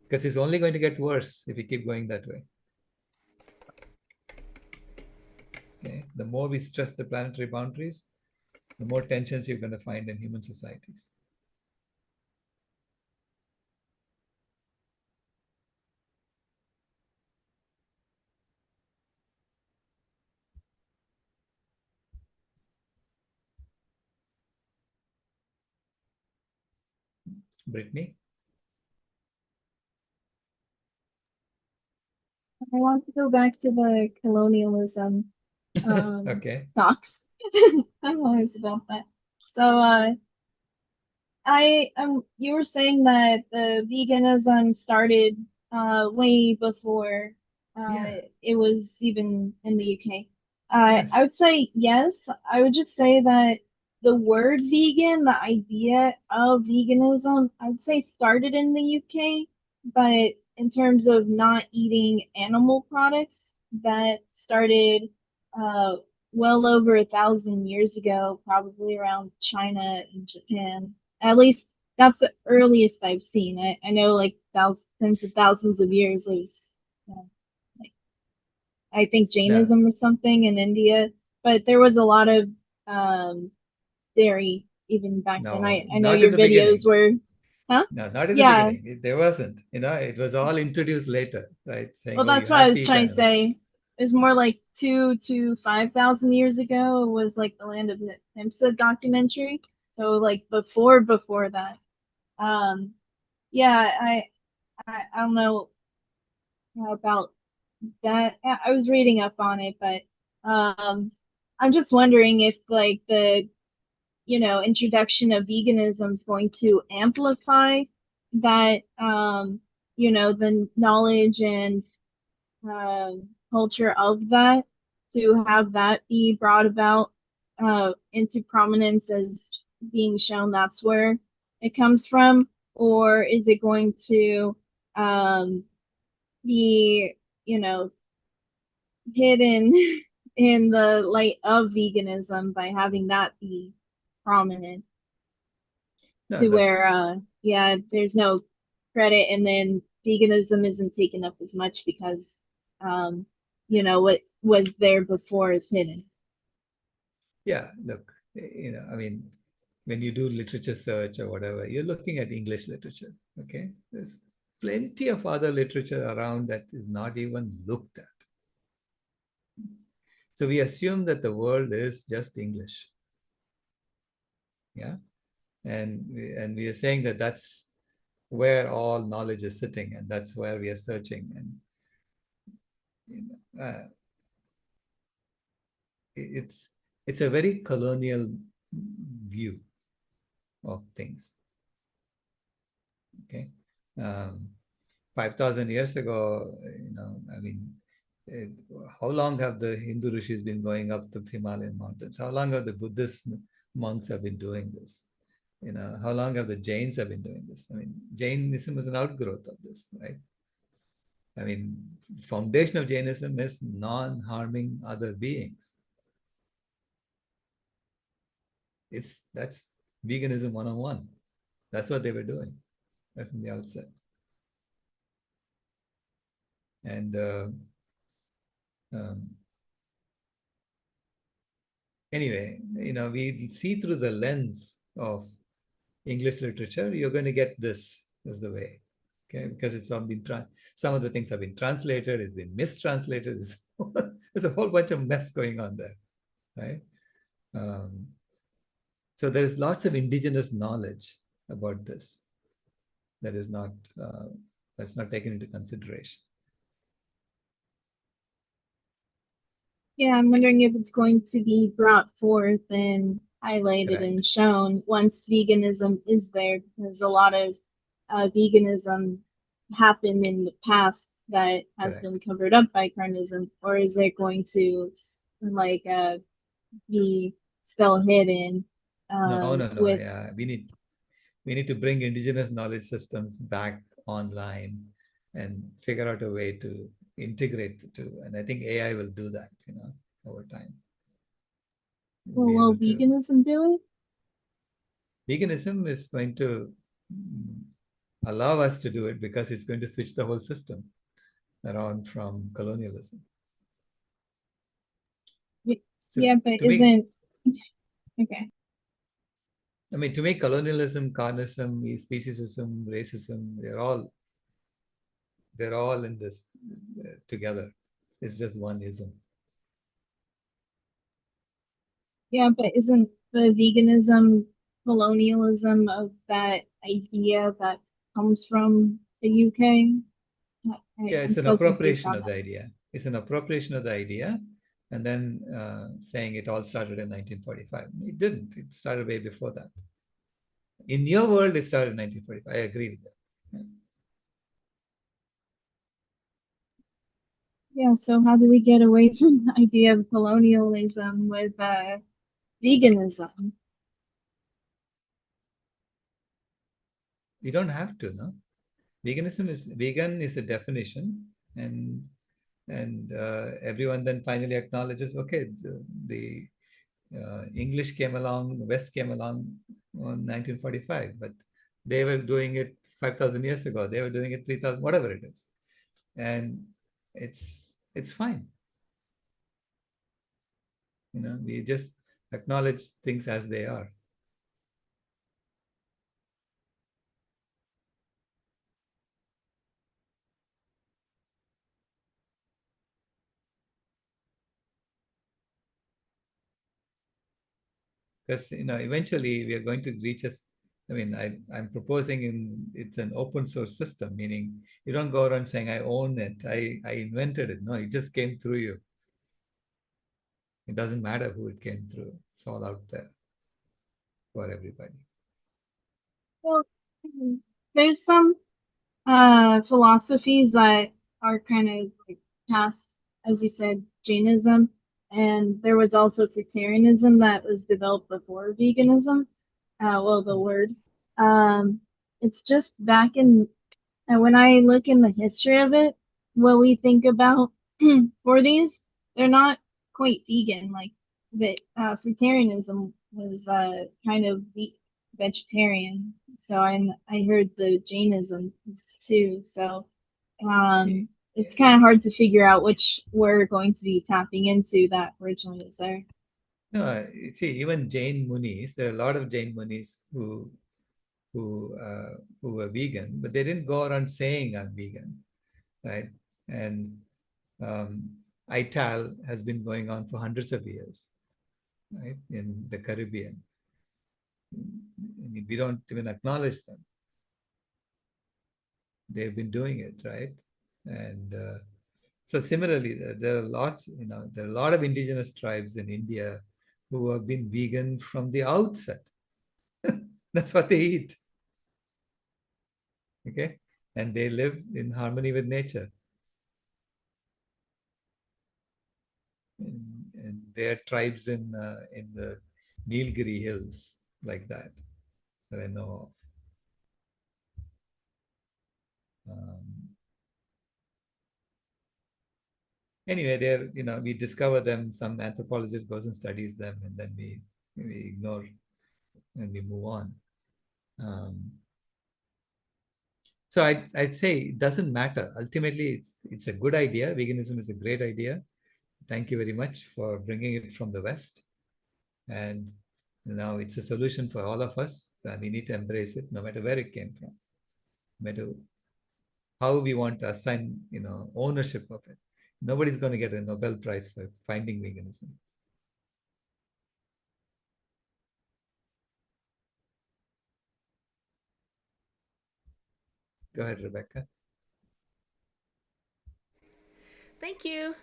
Because it's only going to get worse if we keep going that way. Okay? The more we stress the planetary boundaries, the more tensions you're going to find in human societies. Brittany? I want to go back to the colonialism Okay. talks. I'm always about that. So you were saying that the veganism started way before it was even in the UK. Yes. I would say yes. I would just say that the word vegan, the idea of veganism, I would say started in the UK, but in terms of not eating animal products, that started well over 1,000 years ago, probably around China and Japan. At least that's the earliest I've seen it. I know like tens of thousands of years is, like, I think Jainism or something in India, but there was a lot of dairy even back then. I know not your in the videos beginning. were, huh? No, not in the Yeah. beginning. There wasn't. It was all introduced later, right? Saying, Well, you that's what have I to was eat trying to animals. say. It was more like 2 to 5,000 years ago. It was like the Land of Hempstead documentary. So like before that. Yeah, I don't know about that. I was reading up on it, but I'm just wondering if like the introduction of veganism is going to amplify that the knowledge and culture of that, to have that be brought about into prominence as being shown that's where it comes from, or is it going to be hidden in the light of veganism by having that be prominent No, to look, where yeah, there's no credit, and then veganism isn't taken up as much because what was there before is hidden. yeah, look, I mean, when you do literature search or whatever, you're looking at English literature, okay? There's plenty of other literature around that is not even looked at. So we assume that the world is just English. Yeah. And we are saying that that's where all knowledge is sitting, and that's where we are searching. And it's a very colonial view of things. Okay. 5,000 years ago, I mean, how long have the Hindu rishis been going up the Himalayan mountains? How long have the Buddhist monks have been doing this? How long have the Jains have been doing this? I mean, Jainism is an outgrowth of this, right? I mean, foundation of Jainism is non-harming other beings. That's veganism 101. That's what they were doing right from the outset. And anyway, we see through the lens of English literature, you're going to get this as the way, okay? Because it's all been some of the things have been translated, it's been mistranslated. There's a whole bunch of mess going on there, right? So there's lots of indigenous knowledge about this that is not that's not taken into consideration. Yeah, I'm wondering if it's going to be brought forth and highlighted Correct. and shown once veganism is there, because a lot of veganism happened in the past that has Correct. been covered up by carnism, or is it going to be still hidden No. with Yeah, we need to bring indigenous knowledge systems back online and figure out a way to integrate the two. And I think AI will do that, over time. well, will veganism do it? Veganism is going to allow us to do it because it's going to switch the whole system around from colonialism. So yeah, but isn't okay. I mean, to me, colonialism, carnism, speciesism, racism, they're all in this together. It's just one ism. Yeah, but isn't the veganism colonialism of that idea that comes from the UK? Yeah, it's I'm an still confused appropriation on of the that. idea. It's an appropriation of the idea, and then saying it all started in 1945. It didn't. It started way before that. In your world, it started in 1945. I agree with that. Yeah, so how do we get away from the idea of colonialism with veganism? You don't have to, no? Vegan is a definition, and everyone then finally acknowledges, okay, the English came along, West came along in 1945, but they were doing it 5,000 years ago. They were doing it 3,000, whatever it is, and it's fine. We just acknowledge things as they are. Because eventually we are going to reach us. I mean, I'm proposing it's an open source system, meaning you don't go around saying I own it, I invented it. No, it just came through you. It doesn't matter who it came through. It's all out there for everybody. Well, there's some philosophies that are kind of like past, as you said, Jainism, and there was also fruitarianism that was developed before veganism. Well, the word. It's just back in, and when I look in the history of it, what we think about for these, they're not quite vegan, like, but fruitarianism was kind of vegetarian. So I heard the Jainism too. So it's kind of hard to figure out which we're going to be tapping into that originally was there. No, you see, even Jain Munis, there are a lot of Jain Munis who were vegan, but they didn't go around saying I'm vegan, right? And ITAL has been going on for hundreds of years, right, in the Caribbean. I mean, we don't even acknowledge them. They've been doing it, right? And so similarly, there are lots, there are a lot of indigenous tribes in India who have been vegan from the outset. That's what they eat. Okay? And they live in harmony with nature. And there are tribes in the Nilgiri hills like that I know of. Anyway, we discover them. Some anthropologist goes and studies them, and then we ignore and we move on. So I'd say it doesn't matter. Ultimately, it's a good idea. Veganism is a great idea. Thank you very much for bringing it from the West. And now it's a solution for all of us. So we need to embrace it, no matter where it came from, no matter how we want to assign, ownership of it. Nobody's going to get a Nobel Prize for finding veganism. Go ahead, Rebecca. Thank you.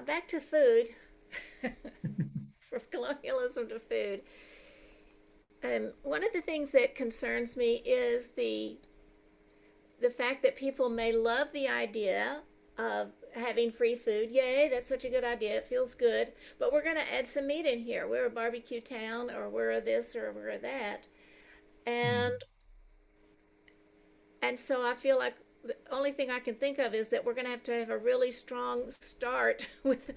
Back to food. From colonialism to food. One of the things that concerns me is the fact that people may love the idea of having free food. Yay, that's such a good idea. It feels good. But we're going to add some meat in here. We're a barbecue town, or we're a this, or we're a that. And so I feel like the only thing I can think of is that we're going to have a really strong start with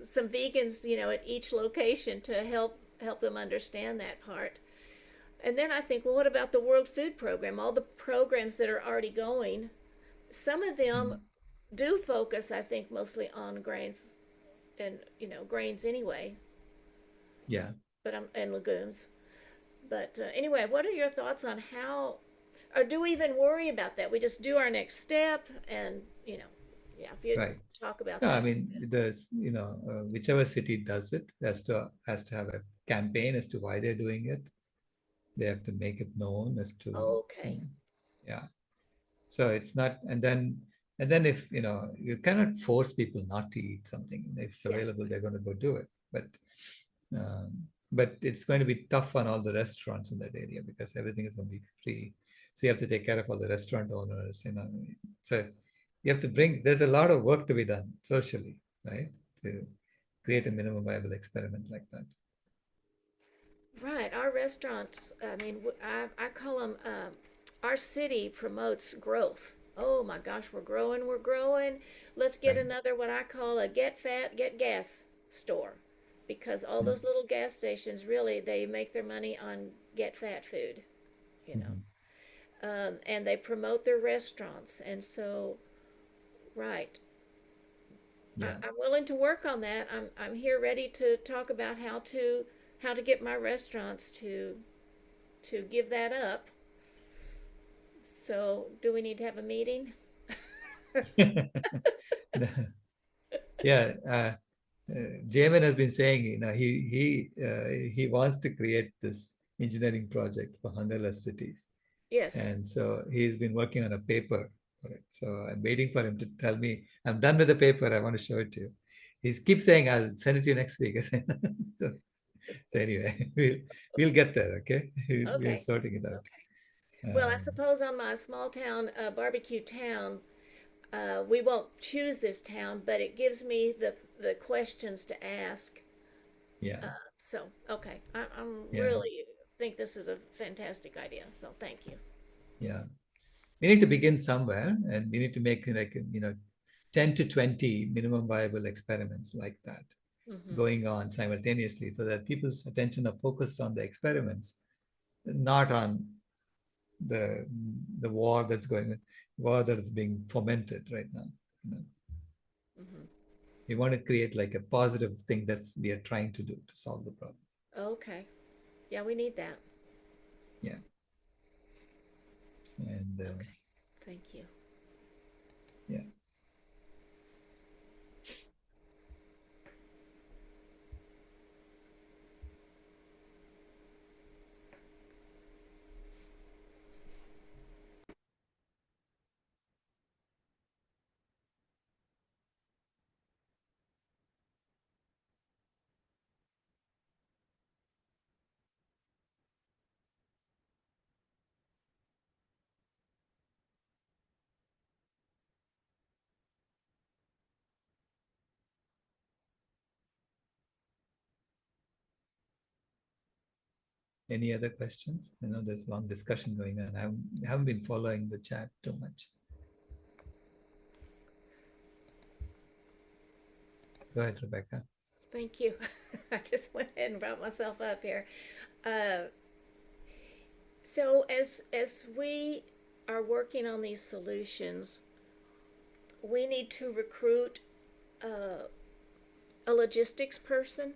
some vegans, at each location to help them understand that part. And then I think, well, what about the World Food Program? All the programs that are already going, some of them do focus, I think, mostly on grains and, grains anyway. Yeah. But and legumes. But anyway, what are your thoughts on how, or do we even worry about that? We just do our next step and, if you right. talk about no, that. I mean, whichever city does it has to have a campaign as to why they're doing it. They have to make it known as to. Okay. Yeah. So it's not, and then if, you cannot force people not to eat something. If it's available, they're going to go do it. But it's going to be tough on all the restaurants in that area because everything is going to be free. So you have to take care of all the restaurant owners, So you have to there's a lot of work to be done socially, right? To create a minimum viable experiment like that. Right. Our restaurants, I mean, I call them, our city promotes growth. Oh my gosh, we're growing. Let's get another, what I call a get fat, get gas store. Because all those little gas stations, really, they make their money on get fat food, and they promote their restaurants. And so, right. Yeah. I'm willing to work on that. I'm here ready to talk about how to get my restaurants to give that up. So, do we need to have a meeting? Yeah. Jamin has been saying, he wants to create this engineering project for hungerless cities. Yes. And so he's been working on a paper for it. So I'm waiting for him to tell me, I'm done with the paper. I want to show it to you. He keeps saying, I'll send it to you next week. So anyway, we'll get there. Okay. We're sorting it out. Okay. Well, I suppose on my small town, barbecue town, we won't choose this town, but it gives me the questions to ask. Yeah. So, okay. I'm Yeah. really think this is a fantastic idea. So thank you. Yeah. We need to begin somewhere, and we need to make 10 to 20 minimum viable experiments like that going on simultaneously, so that people's attention are focused on the experiments, not on the war that's going on, war that is being fomented right now. We want to create like a positive thing that we are trying to do to solve the problem. Okay. Yeah, we need that. Yeah. And Okay. Thank you. yeah. Any other questions? I know there's long discussion going on. I haven't been following the chat too much. Go ahead, Rebecca. Thank you. I just went ahead and brought myself up here. So as we are working on these solutions, we need to recruit a logistics person,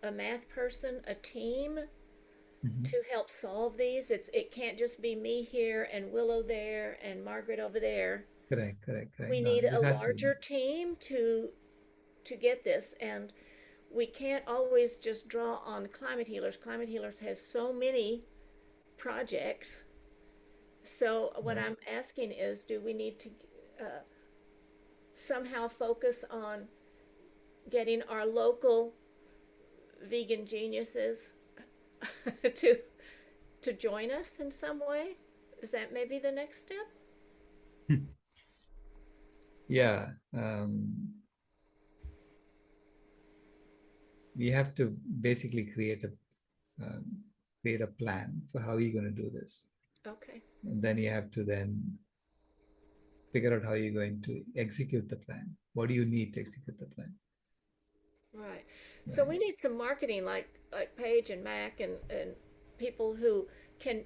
a math person, a team to help solve these. It can't just be me here and Willow there and Margaret over there. Correct. We No, need a it has to be. larger team to get this, and we can't always just draw on Climate Healers. Climate Healers has so many projects. So what I'm asking is, do we need to somehow focus on getting our local vegan geniuses to join us in some way? Is that maybe the next step? Yeah. We have to basically create a plan for how you're going to do this. Okay. And then you have to then figure out how you're going to execute the plan. What do you need to execute the plan? Right. So we need some marketing like Paige and Mac and people who can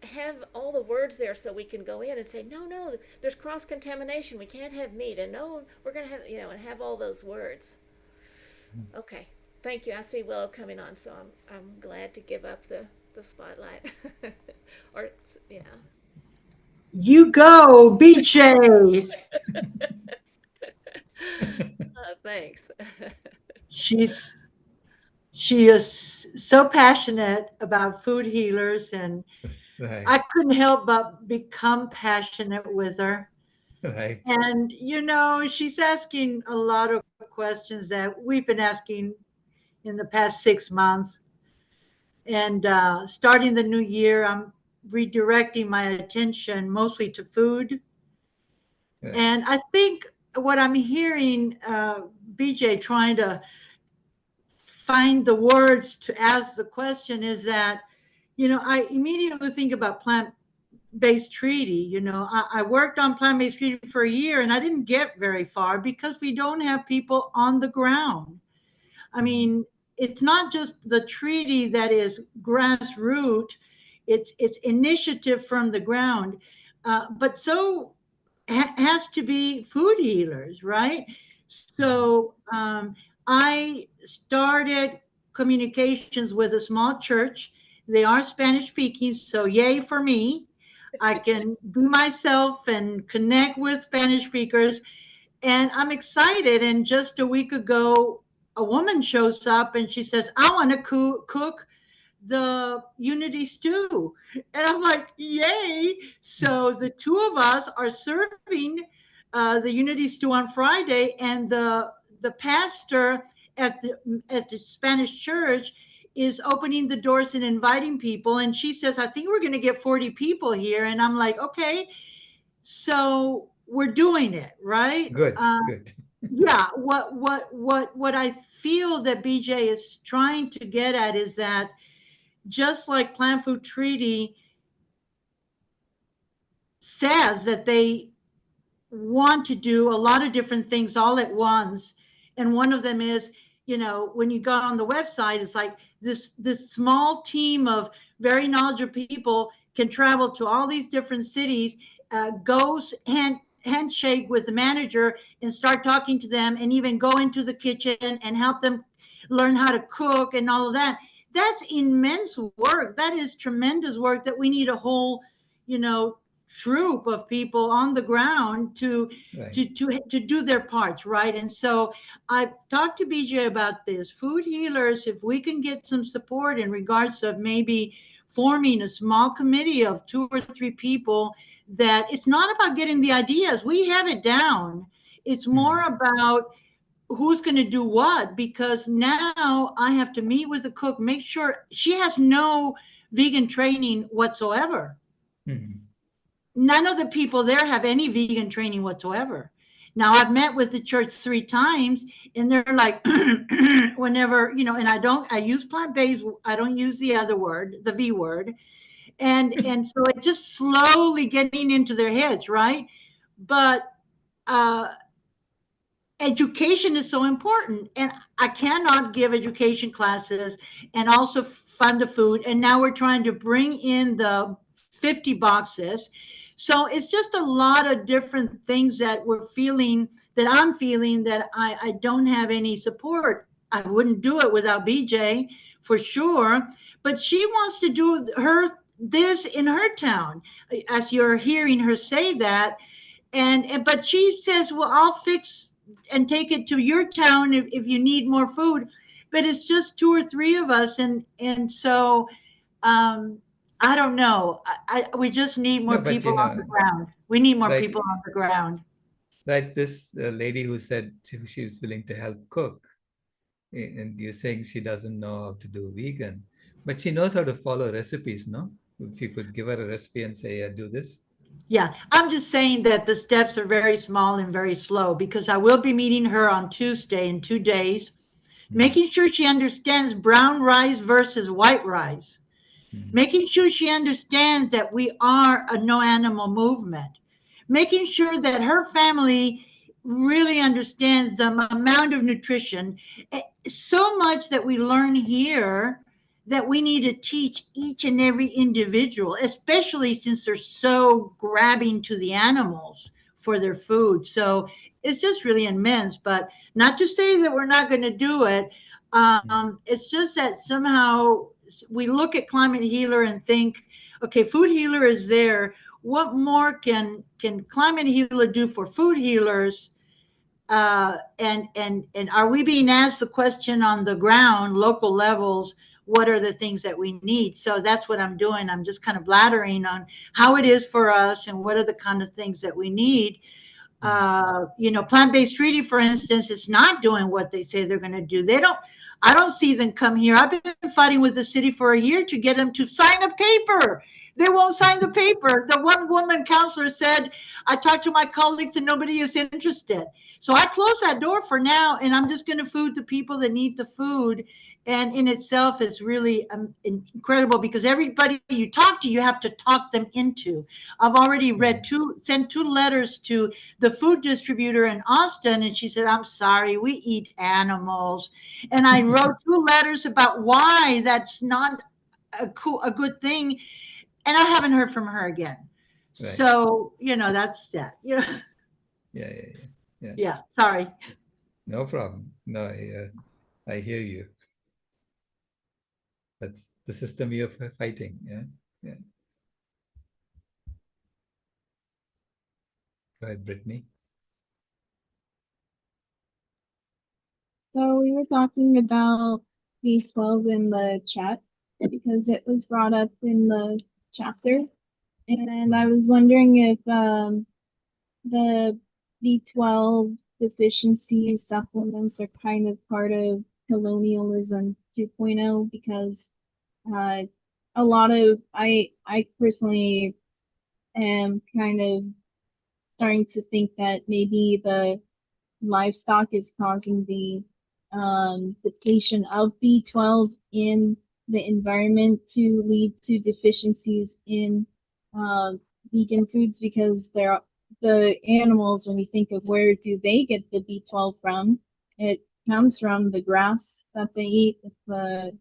have all the words there so we can go in and say, no, there's cross-contamination. We can't have meat. And no, we're going to have, and have all those words. Okay. Thank you. I see Willow coming on, so I'm glad to give up the spotlight. Or, yeah. You go, BJ. Thanks. She is so passionate about food healers, and I couldn't help but become passionate with her. Right. And she's asking a lot of questions that we've been asking in the past 6 months. And starting the new year, I'm redirecting my attention mostly to food. Right. And I think what I'm hearing BJ trying to find the words to ask the question is that, I immediately think about plant-based treaty. I worked on plant-based treaty for a year, and I didn't get very far because we don't have people on the ground. I mean, it's not just the treaty that is grassroots, it's initiative from the ground, but so has to be food healers, right? So I started communications with a small church. They are Spanish speaking, so yay for me. I can be myself and connect with Spanish speakers. And I'm excited. And just a week ago, a woman shows up and she says, I want to cook the unity stew. And I'm like, yay. So the two of us are serving the unity stew on Friday, and the pastor at the Spanish church is opening the doors and inviting people. And she says, I think we're going to get 40 people here. And I'm like, okay. So we're doing it, right? Good. Yeah. What I feel that BJ is trying to get at is that just like Plant Food Treaty says that they want to do a lot of different things all at once. And one of them is, you know, when you go on the website, it's like this small team of very knowledgeable people can travel to all these different cities, goes handshake with the manager and start talking to them, and even go into the kitchen and help them learn how to cook and all of that. That's immense work. That is tremendous work that we need a whole, you know, troop of people on the ground to do their parts, right? And so I've talked to BJ about this. Food healers, if we can get some support in regards of maybe forming a small committee of 2 or 3 people, that it's not about getting the ideas. We have it down. It's more about who's going to do what, because now I have to meet with the cook, make sure she has no vegan training whatsoever. None of the people there have any vegan training whatsoever. Now, I've met with the church 3 times, and they're like, whenever, you know, and I use plant-based, I don't use the other word, the V word. And so it's just slowly getting into their heads, right? But education is so important, and I cannot give education classes and also fund the food. And now we're trying to bring in the 50 boxes. So it's just a lot of different things that we're feeling, that I'm feeling, that I don't have any support. I wouldn't do it without BJ for sure, but she wants to do this in her town, as you're hearing her say that. But she says, well, I'll fix and take it to your town if you need more food. But it's just 2 or 3 of us, and so I don't know. We just need more people on the ground. We need more people on the ground. Like this lady who said she was willing to help cook, and you're saying she doesn't know how to do vegan, but she knows how to follow recipes, no? If you could give her a recipe and say, do this. Yeah, I'm just saying that the steps are very small and very slow, because I will be meeting her on Tuesday in 2 days, making sure she understands brown rice versus white rice, making sure she understands that we are a no animal movement, making sure that her family really understands the amount of nutrition, so much that we learn here that we need to teach each and every individual, especially since they're so grabbing to the animals for their food. So it's just really immense, but not to say that we're not going to do it. It's just that somehow we look at Climate Healer and think, okay, Food Healer is there. What more can Climate Healer do for food healers? And are we being asked the question on the ground, local levels, what are the things that we need? So that's what I'm doing. I'm just kind of blathering on how it is for us and what are the kind of things that we need. You know, plant-based treaty, for instance, is not doing what they say they're going to do. I don't see them come here. I've been fighting with the city for a year to get them to sign a paper. They won't sign the paper. The one woman counselor said, I talked to my colleagues and nobody is interested. So I closed that door for now, and I'm just going to food the people that need the food. And in itself is really incredible, because everybody you talk to, you have to talk them into. I've already sent 2 letters to the food distributor in Austin, and she said, I'm sorry, we eat animals. And I wrote 2 letters about why that's not a good thing. And I haven't heard from her again. Right. So, you know, that's that. You know? Yeah. Sorry. No problem. No, I hear you. That's the system you're fighting. Yeah. Go ahead, Brittany. So we were talking about B12 in the chat because it was brought up in the chapter. And I was wondering if the B12 deficiency supplements are kind of part of colonialism 2.0, because a lot of I personally am kind of starting to think that maybe the livestock is causing the depletion of B12 in the environment to lead to deficiencies in vegan foods, because the animals, when you think of where do they get the B12 from, it comes from the grass that they eat, the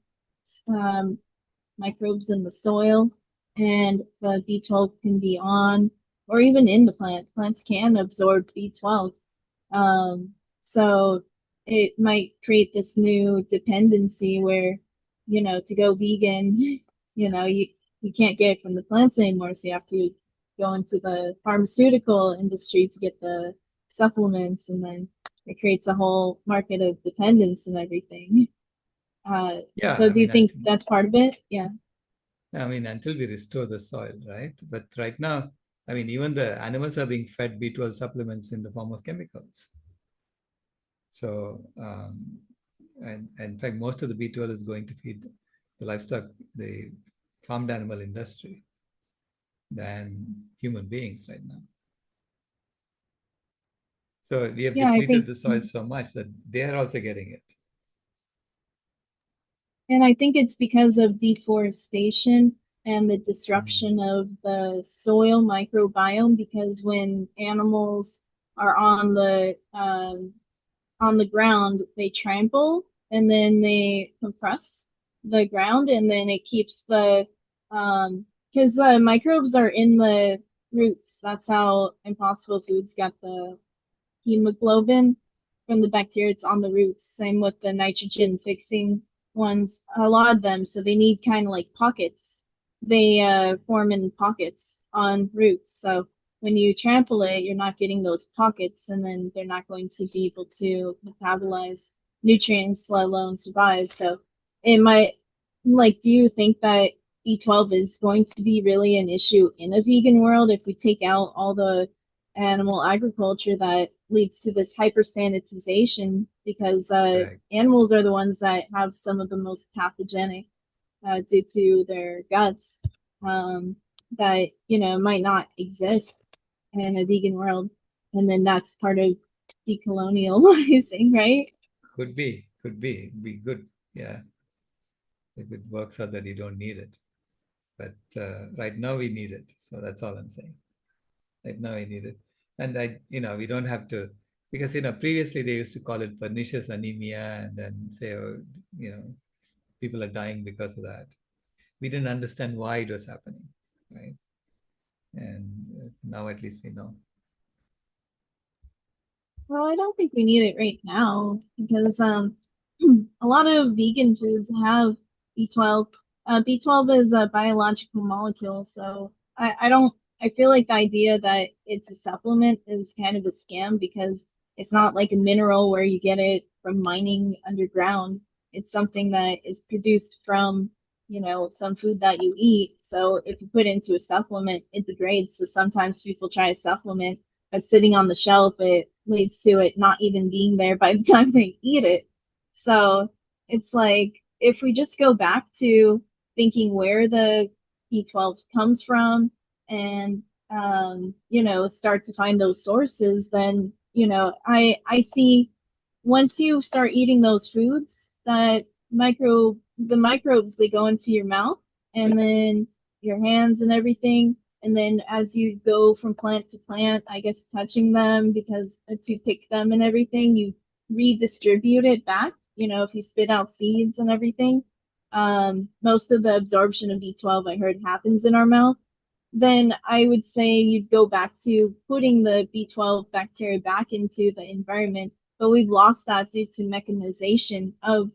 microbes in the soil, and the B12 can be on or even in the plant. Plants can absorb B12. So it might create this new dependency where, to go vegan, you can't get it from the plants anymore. So you have to go into the pharmaceutical industry to get the supplements, and then it creates a whole market of dependence and everything. Yeah, So do you think that's part of it? Yeah. I mean, until we restore the soil, right? But right now, I mean, even the animals are being fed B12 supplements in the form of chemicals. So, and in fact, most of the B12 is going to feed the livestock, the farmed animal industry, than human beings right now. So we have depleted the soil so much that they are also getting it. And I think it's because of deforestation and the disruption of the soil microbiome, because when animals are on the ground, they trample and then they compress the ground, and then it keeps the because the microbes are in the roots. That's how Impossible Foods got the hemoglobin from the bacteria. It's on the roots. Same with the nitrogen fixing ones, a lot of them. So they need kind of like pockets. They form in pockets on roots. So when you trample it, you're not getting those pockets, and then they're not going to be able to metabolize nutrients, let alone survive. So it might, do you think that B12 is going to be really an issue in a vegan world if we take out all the animal agriculture that leads to this hypersanitization, because animals are the ones that have some of the most pathogenic due to their guts that might not exist in a vegan world, and then that's part of decolonializing, right? Could be good. Yeah, if it works out that you don't need it, but right now we need it. So that's all I'm saying. Right now we need it. And we don't have to, because, previously they used to call it pernicious anemia and then say, people are dying because of that. We didn't understand why it was happening, right? And now at least we know. Well, I don't think we need it right now, because a lot of vegan foods have B12. B12 is a biological molecule, so I feel like the idea that it's a supplement is kind of a scam, because it's not like a mineral where you get it from mining underground. It's something that is produced from, some food that you eat. So if you put it into a supplement, it degrades. So sometimes people try a supplement, but sitting on the shelf, it leads to it not even being there by the time they eat it. So it's like, if we just go back to thinking where the B12 comes from, and start to find those sources, then I see, once you start eating those foods, that the microbes, they go into your mouth and then your hands and everything, and then as you go from plant to plant, I guess touching them, because to pick them and everything, you redistribute it back. If you spit out seeds and everything, most of the absorption of B12, I heard, happens in our mouth. Then I would say you'd go back to putting the B12 bacteria back into the environment, but we've lost that due to mechanization of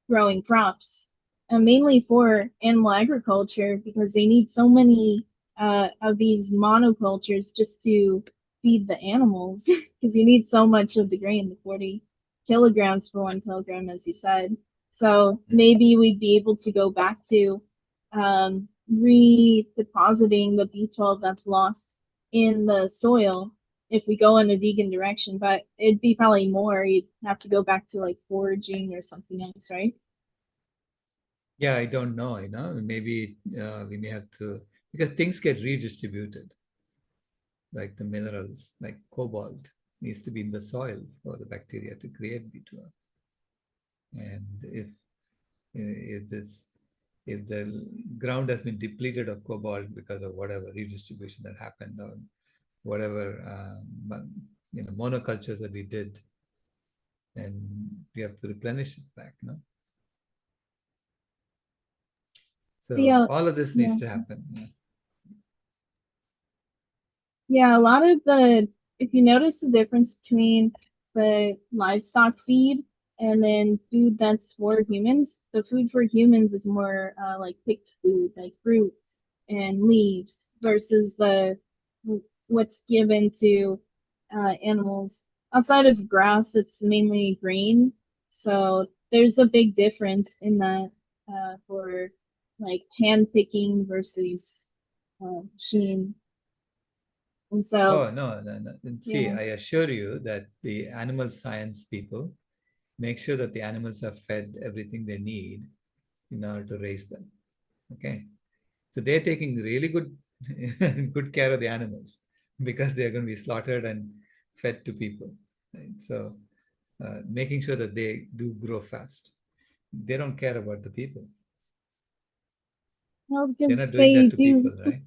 growing crops, mainly for animal agriculture, because they need so many of these monocultures just to feed the animals, because you need so much of the grain, the 40 kilograms for 1 kilogram, as you said. So maybe we'd be able to go back to redepositing the B12 that's lost in the soil if we go in a vegan direction, but it'd be probably more. You'd have to go back to like foraging or something else, right? Yeah, I don't know. Maybe we may have to, because things get redistributed, like the minerals, like cobalt needs to be in the soil for the bacteria to create B12. And if the ground has been depleted of cobalt because of whatever redistribution that happened, or whatever monocultures that we did, and we have to replenish it back, no? So Yeah, all of this needs to happen. Yeah. Yeah, a lot of if you notice the difference between the livestock feed and then food that's for humans, the food for humans is more like picked food, like fruit and leaves, versus what's given to animals. Outside of grass, it's mainly grain. So there's a big difference in that for like hand picking versus machine. And so, Oh, no. See, yeah, I assure you that the animal science people make sure that the animals are fed everything they need in order to raise them. Okay. So they're taking really good good care of the animals because they're going to be slaughtered and fed to people. Right? So making sure that they do grow fast. They don't care about the people. well, They're because not doing they that to do, people, right?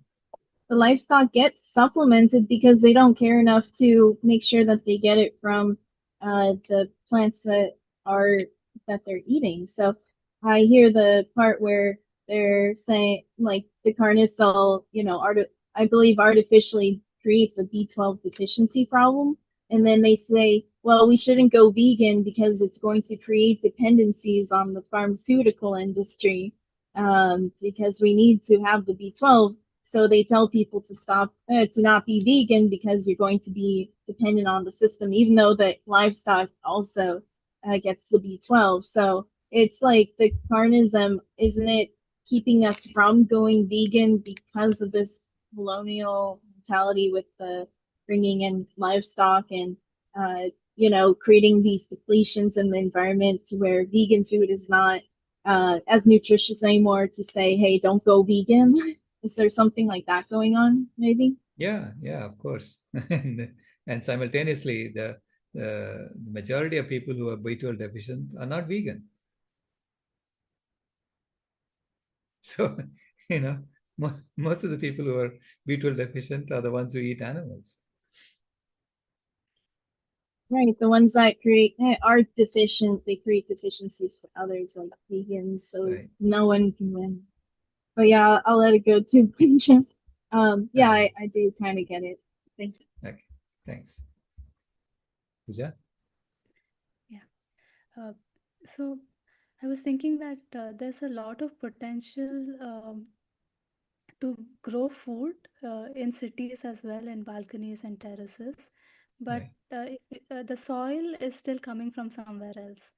the livestock get supplemented because they don't care enough to make sure that they get it from the plants that they're eating. So I hear the part where they're saying like the carnists will, I believe artificially create the B12 deficiency problem. And then they say, well, we shouldn't go vegan because it's going to create dependencies on the pharmaceutical industry because we need to have the B12. So they tell people to stop, to not be vegan because you're going to be dependent on the system, even though the livestock also gets the B12. So it's like the carnism, isn't it keeping us from going vegan because of this colonial mentality with the bringing in livestock and, creating these depletions in the environment to where vegan food is not as nutritious anymore to say, hey, don't go vegan. Is there something like that going on, maybe? Yeah, of course. And simultaneously, the majority of people who are B12 deficient are not vegan. So, most of the people who are B12 deficient are the ones who eat animals. Right, the ones that are deficient, they create deficiencies for others, like vegans, so Right. no one can win. But yeah, I'll let it go too, Pinja. Yeah, I do kind of get it. Thanks. Okay, thanks. Pooja? Yeah. So I was thinking that there's a lot of potential to grow food in cities as well, in balconies and terraces, but Right. the soil is still coming from somewhere else,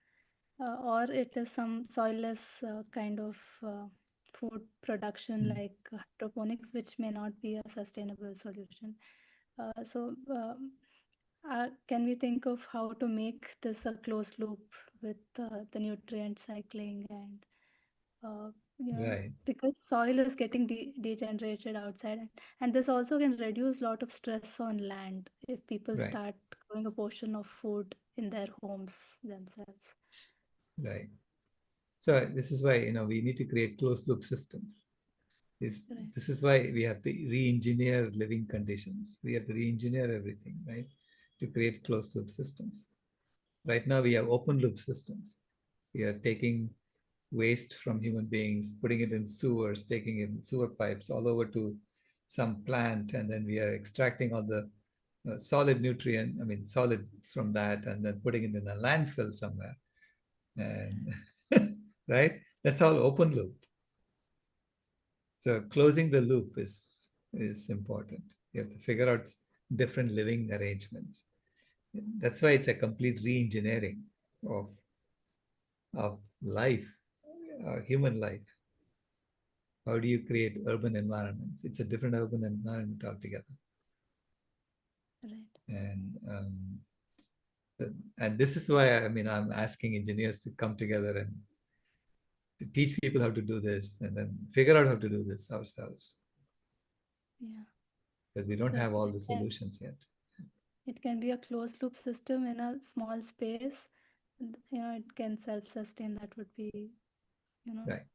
or it is some soilless kind of food production like hydroponics, which may not be a sustainable solution. So, can we think of how to make this a closed loop with the nutrient cycling and Right. because soil is getting degenerated outside, and this also can reduce a lot of stress on land if people Right. start growing a portion of food in their homes themselves. Right. So this is why we need to create closed loop systems. Right. This is why we have to re-engineer living conditions. We have to re-engineer everything, right, to create closed loop systems. Right now we have open loop systems. We are taking waste from human beings, putting it in sewers, taking it in sewer pipes all over to some plant, and then we are extracting all the solids from that, and then putting it in a landfill somewhere. And right, that's all open loop. So closing the loop is important. You have to figure out different living arrangements. That's why it's a complete re-engineering of life, human life. How do you create urban environments? It's a different urban environment altogether. Right. And this is why I'm asking engineers to come together and to teach people how to do this, and then figure out how to do this ourselves. Yeah. Because we don't So have all the solutions yet. it can be a closed loop system in a small space. It can self-sustain. That would be, Right.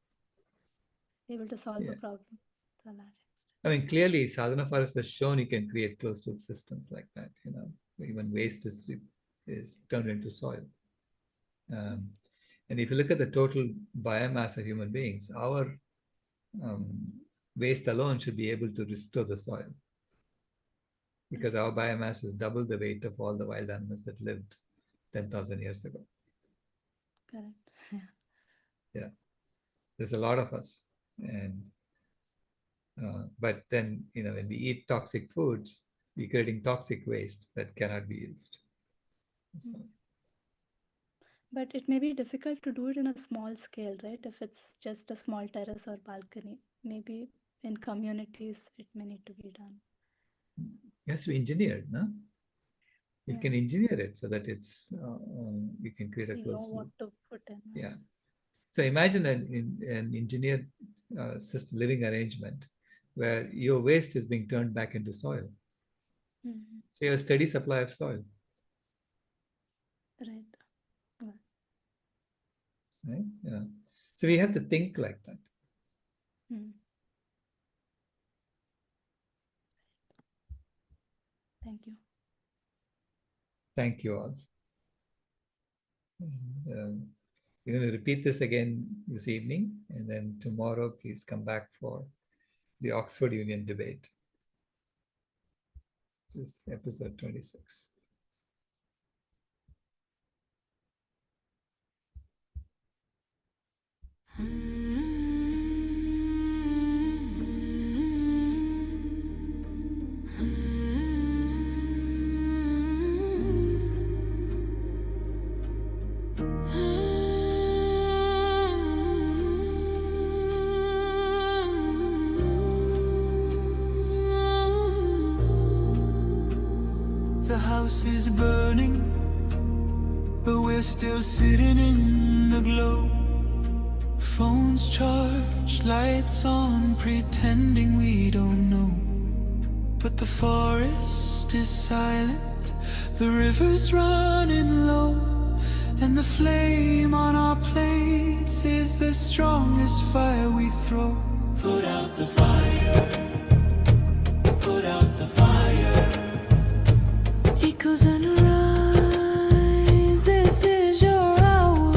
able to solve Yeah. a problem to a large extent. I mean, clearly, sadhana forest has shown you can create closed-loop systems like that. Even waste is turned into soil. And if you look at the total biomass of human beings, our waste alone should be able to restore the soil, because our biomass is double the weight of all the wild animals that lived 10,000 years ago. Correct. Yeah, there's a lot of us, and but then when we eat toxic foods, we're creating toxic waste that cannot be used. So. But it may be difficult to do it in a small scale, right? If it's just a small terrace or balcony, maybe in communities it may need to be done. It has to be engineered, no? You can engineer it so that it's you can create a closed loop. What to put in. Yeah. So imagine an engineered system, living arrangement where your waste is being turned back into soil. Mm-hmm. So you have a steady supply of soil. Right. Right? Yeah. So we have to think like that. Thank you. Thank you all. We're going to repeat this again this evening, and then tomorrow please come back for the Oxford Union debate. This is episode 26. The house is burning, but we're still sitting in the glow. Phones charged, lights on, pretending we don't know. But the forest is silent, the river's running low, and the flame on our plates is the strongest fire we throw. Put out the fire, put out the fire. Echoes and rise, this is your hour.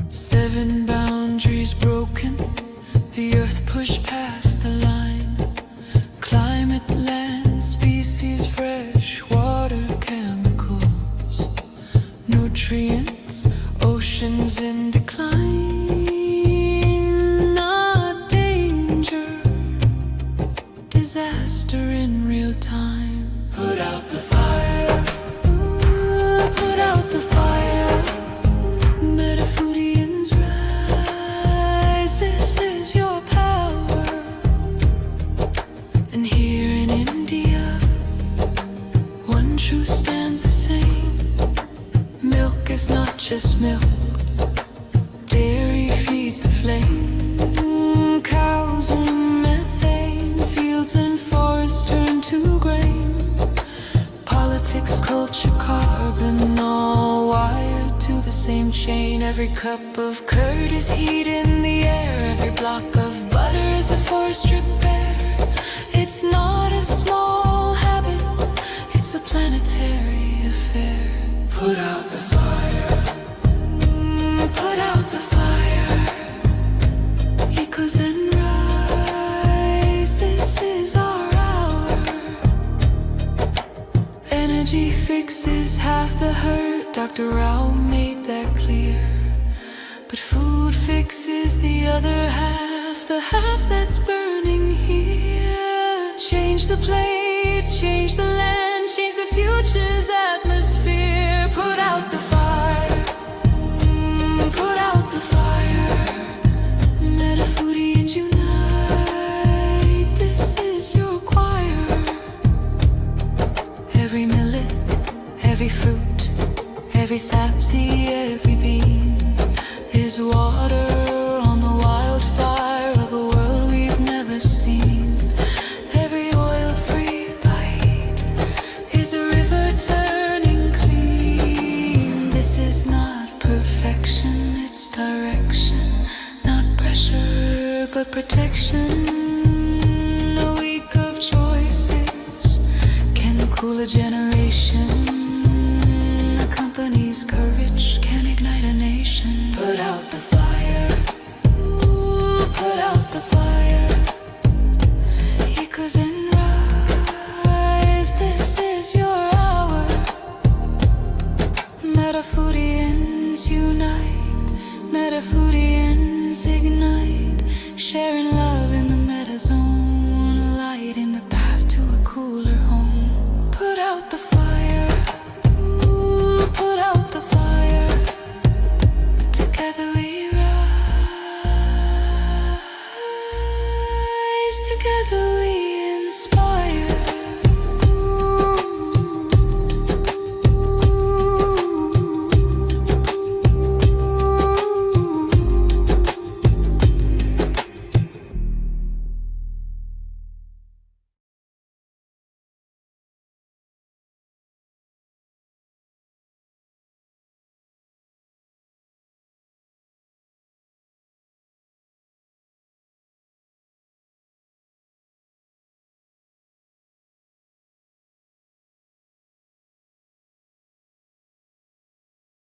7 boundaries broken, the earth pushed past the line. Climate, land, species, fresh water, chemicals, nutrients, oceans in decline. Not danger, disaster in real time. Put out the fire, put out the fire. Metaphorians rise, this is your power. And here in India, one truth stands the same. Milk is not just milk, dairy feeds the flame. Cows and methane, fields and forests turn to grain. Politics, culture, carbon, all wired to the same chain. Every cup of curd is heat in the air. Every block of butter is a forest repair. It's not a small habit, it's a planetary affair. Put out the fire, put out the fire. Echoes and rise, this is our hour. Energy fixes half the hurt, Dr. Rao made that clear. But food fixes the other half, the half that's burning here. Change the plate, change the land, change the future's atmosphere. Put out the fire, put out the fire. Metaphorians unite, this is your choir. Every millet, every fruit, every sapseed, every bean is water on the wildfire of a world we've never seen. Every oil-free bite is a river turning clean. This is not perfection, it's direction. Not pressure, but protection. a generation. A company's courage can ignite a nation. Put out the fire. Ooh, put out the fire. Because in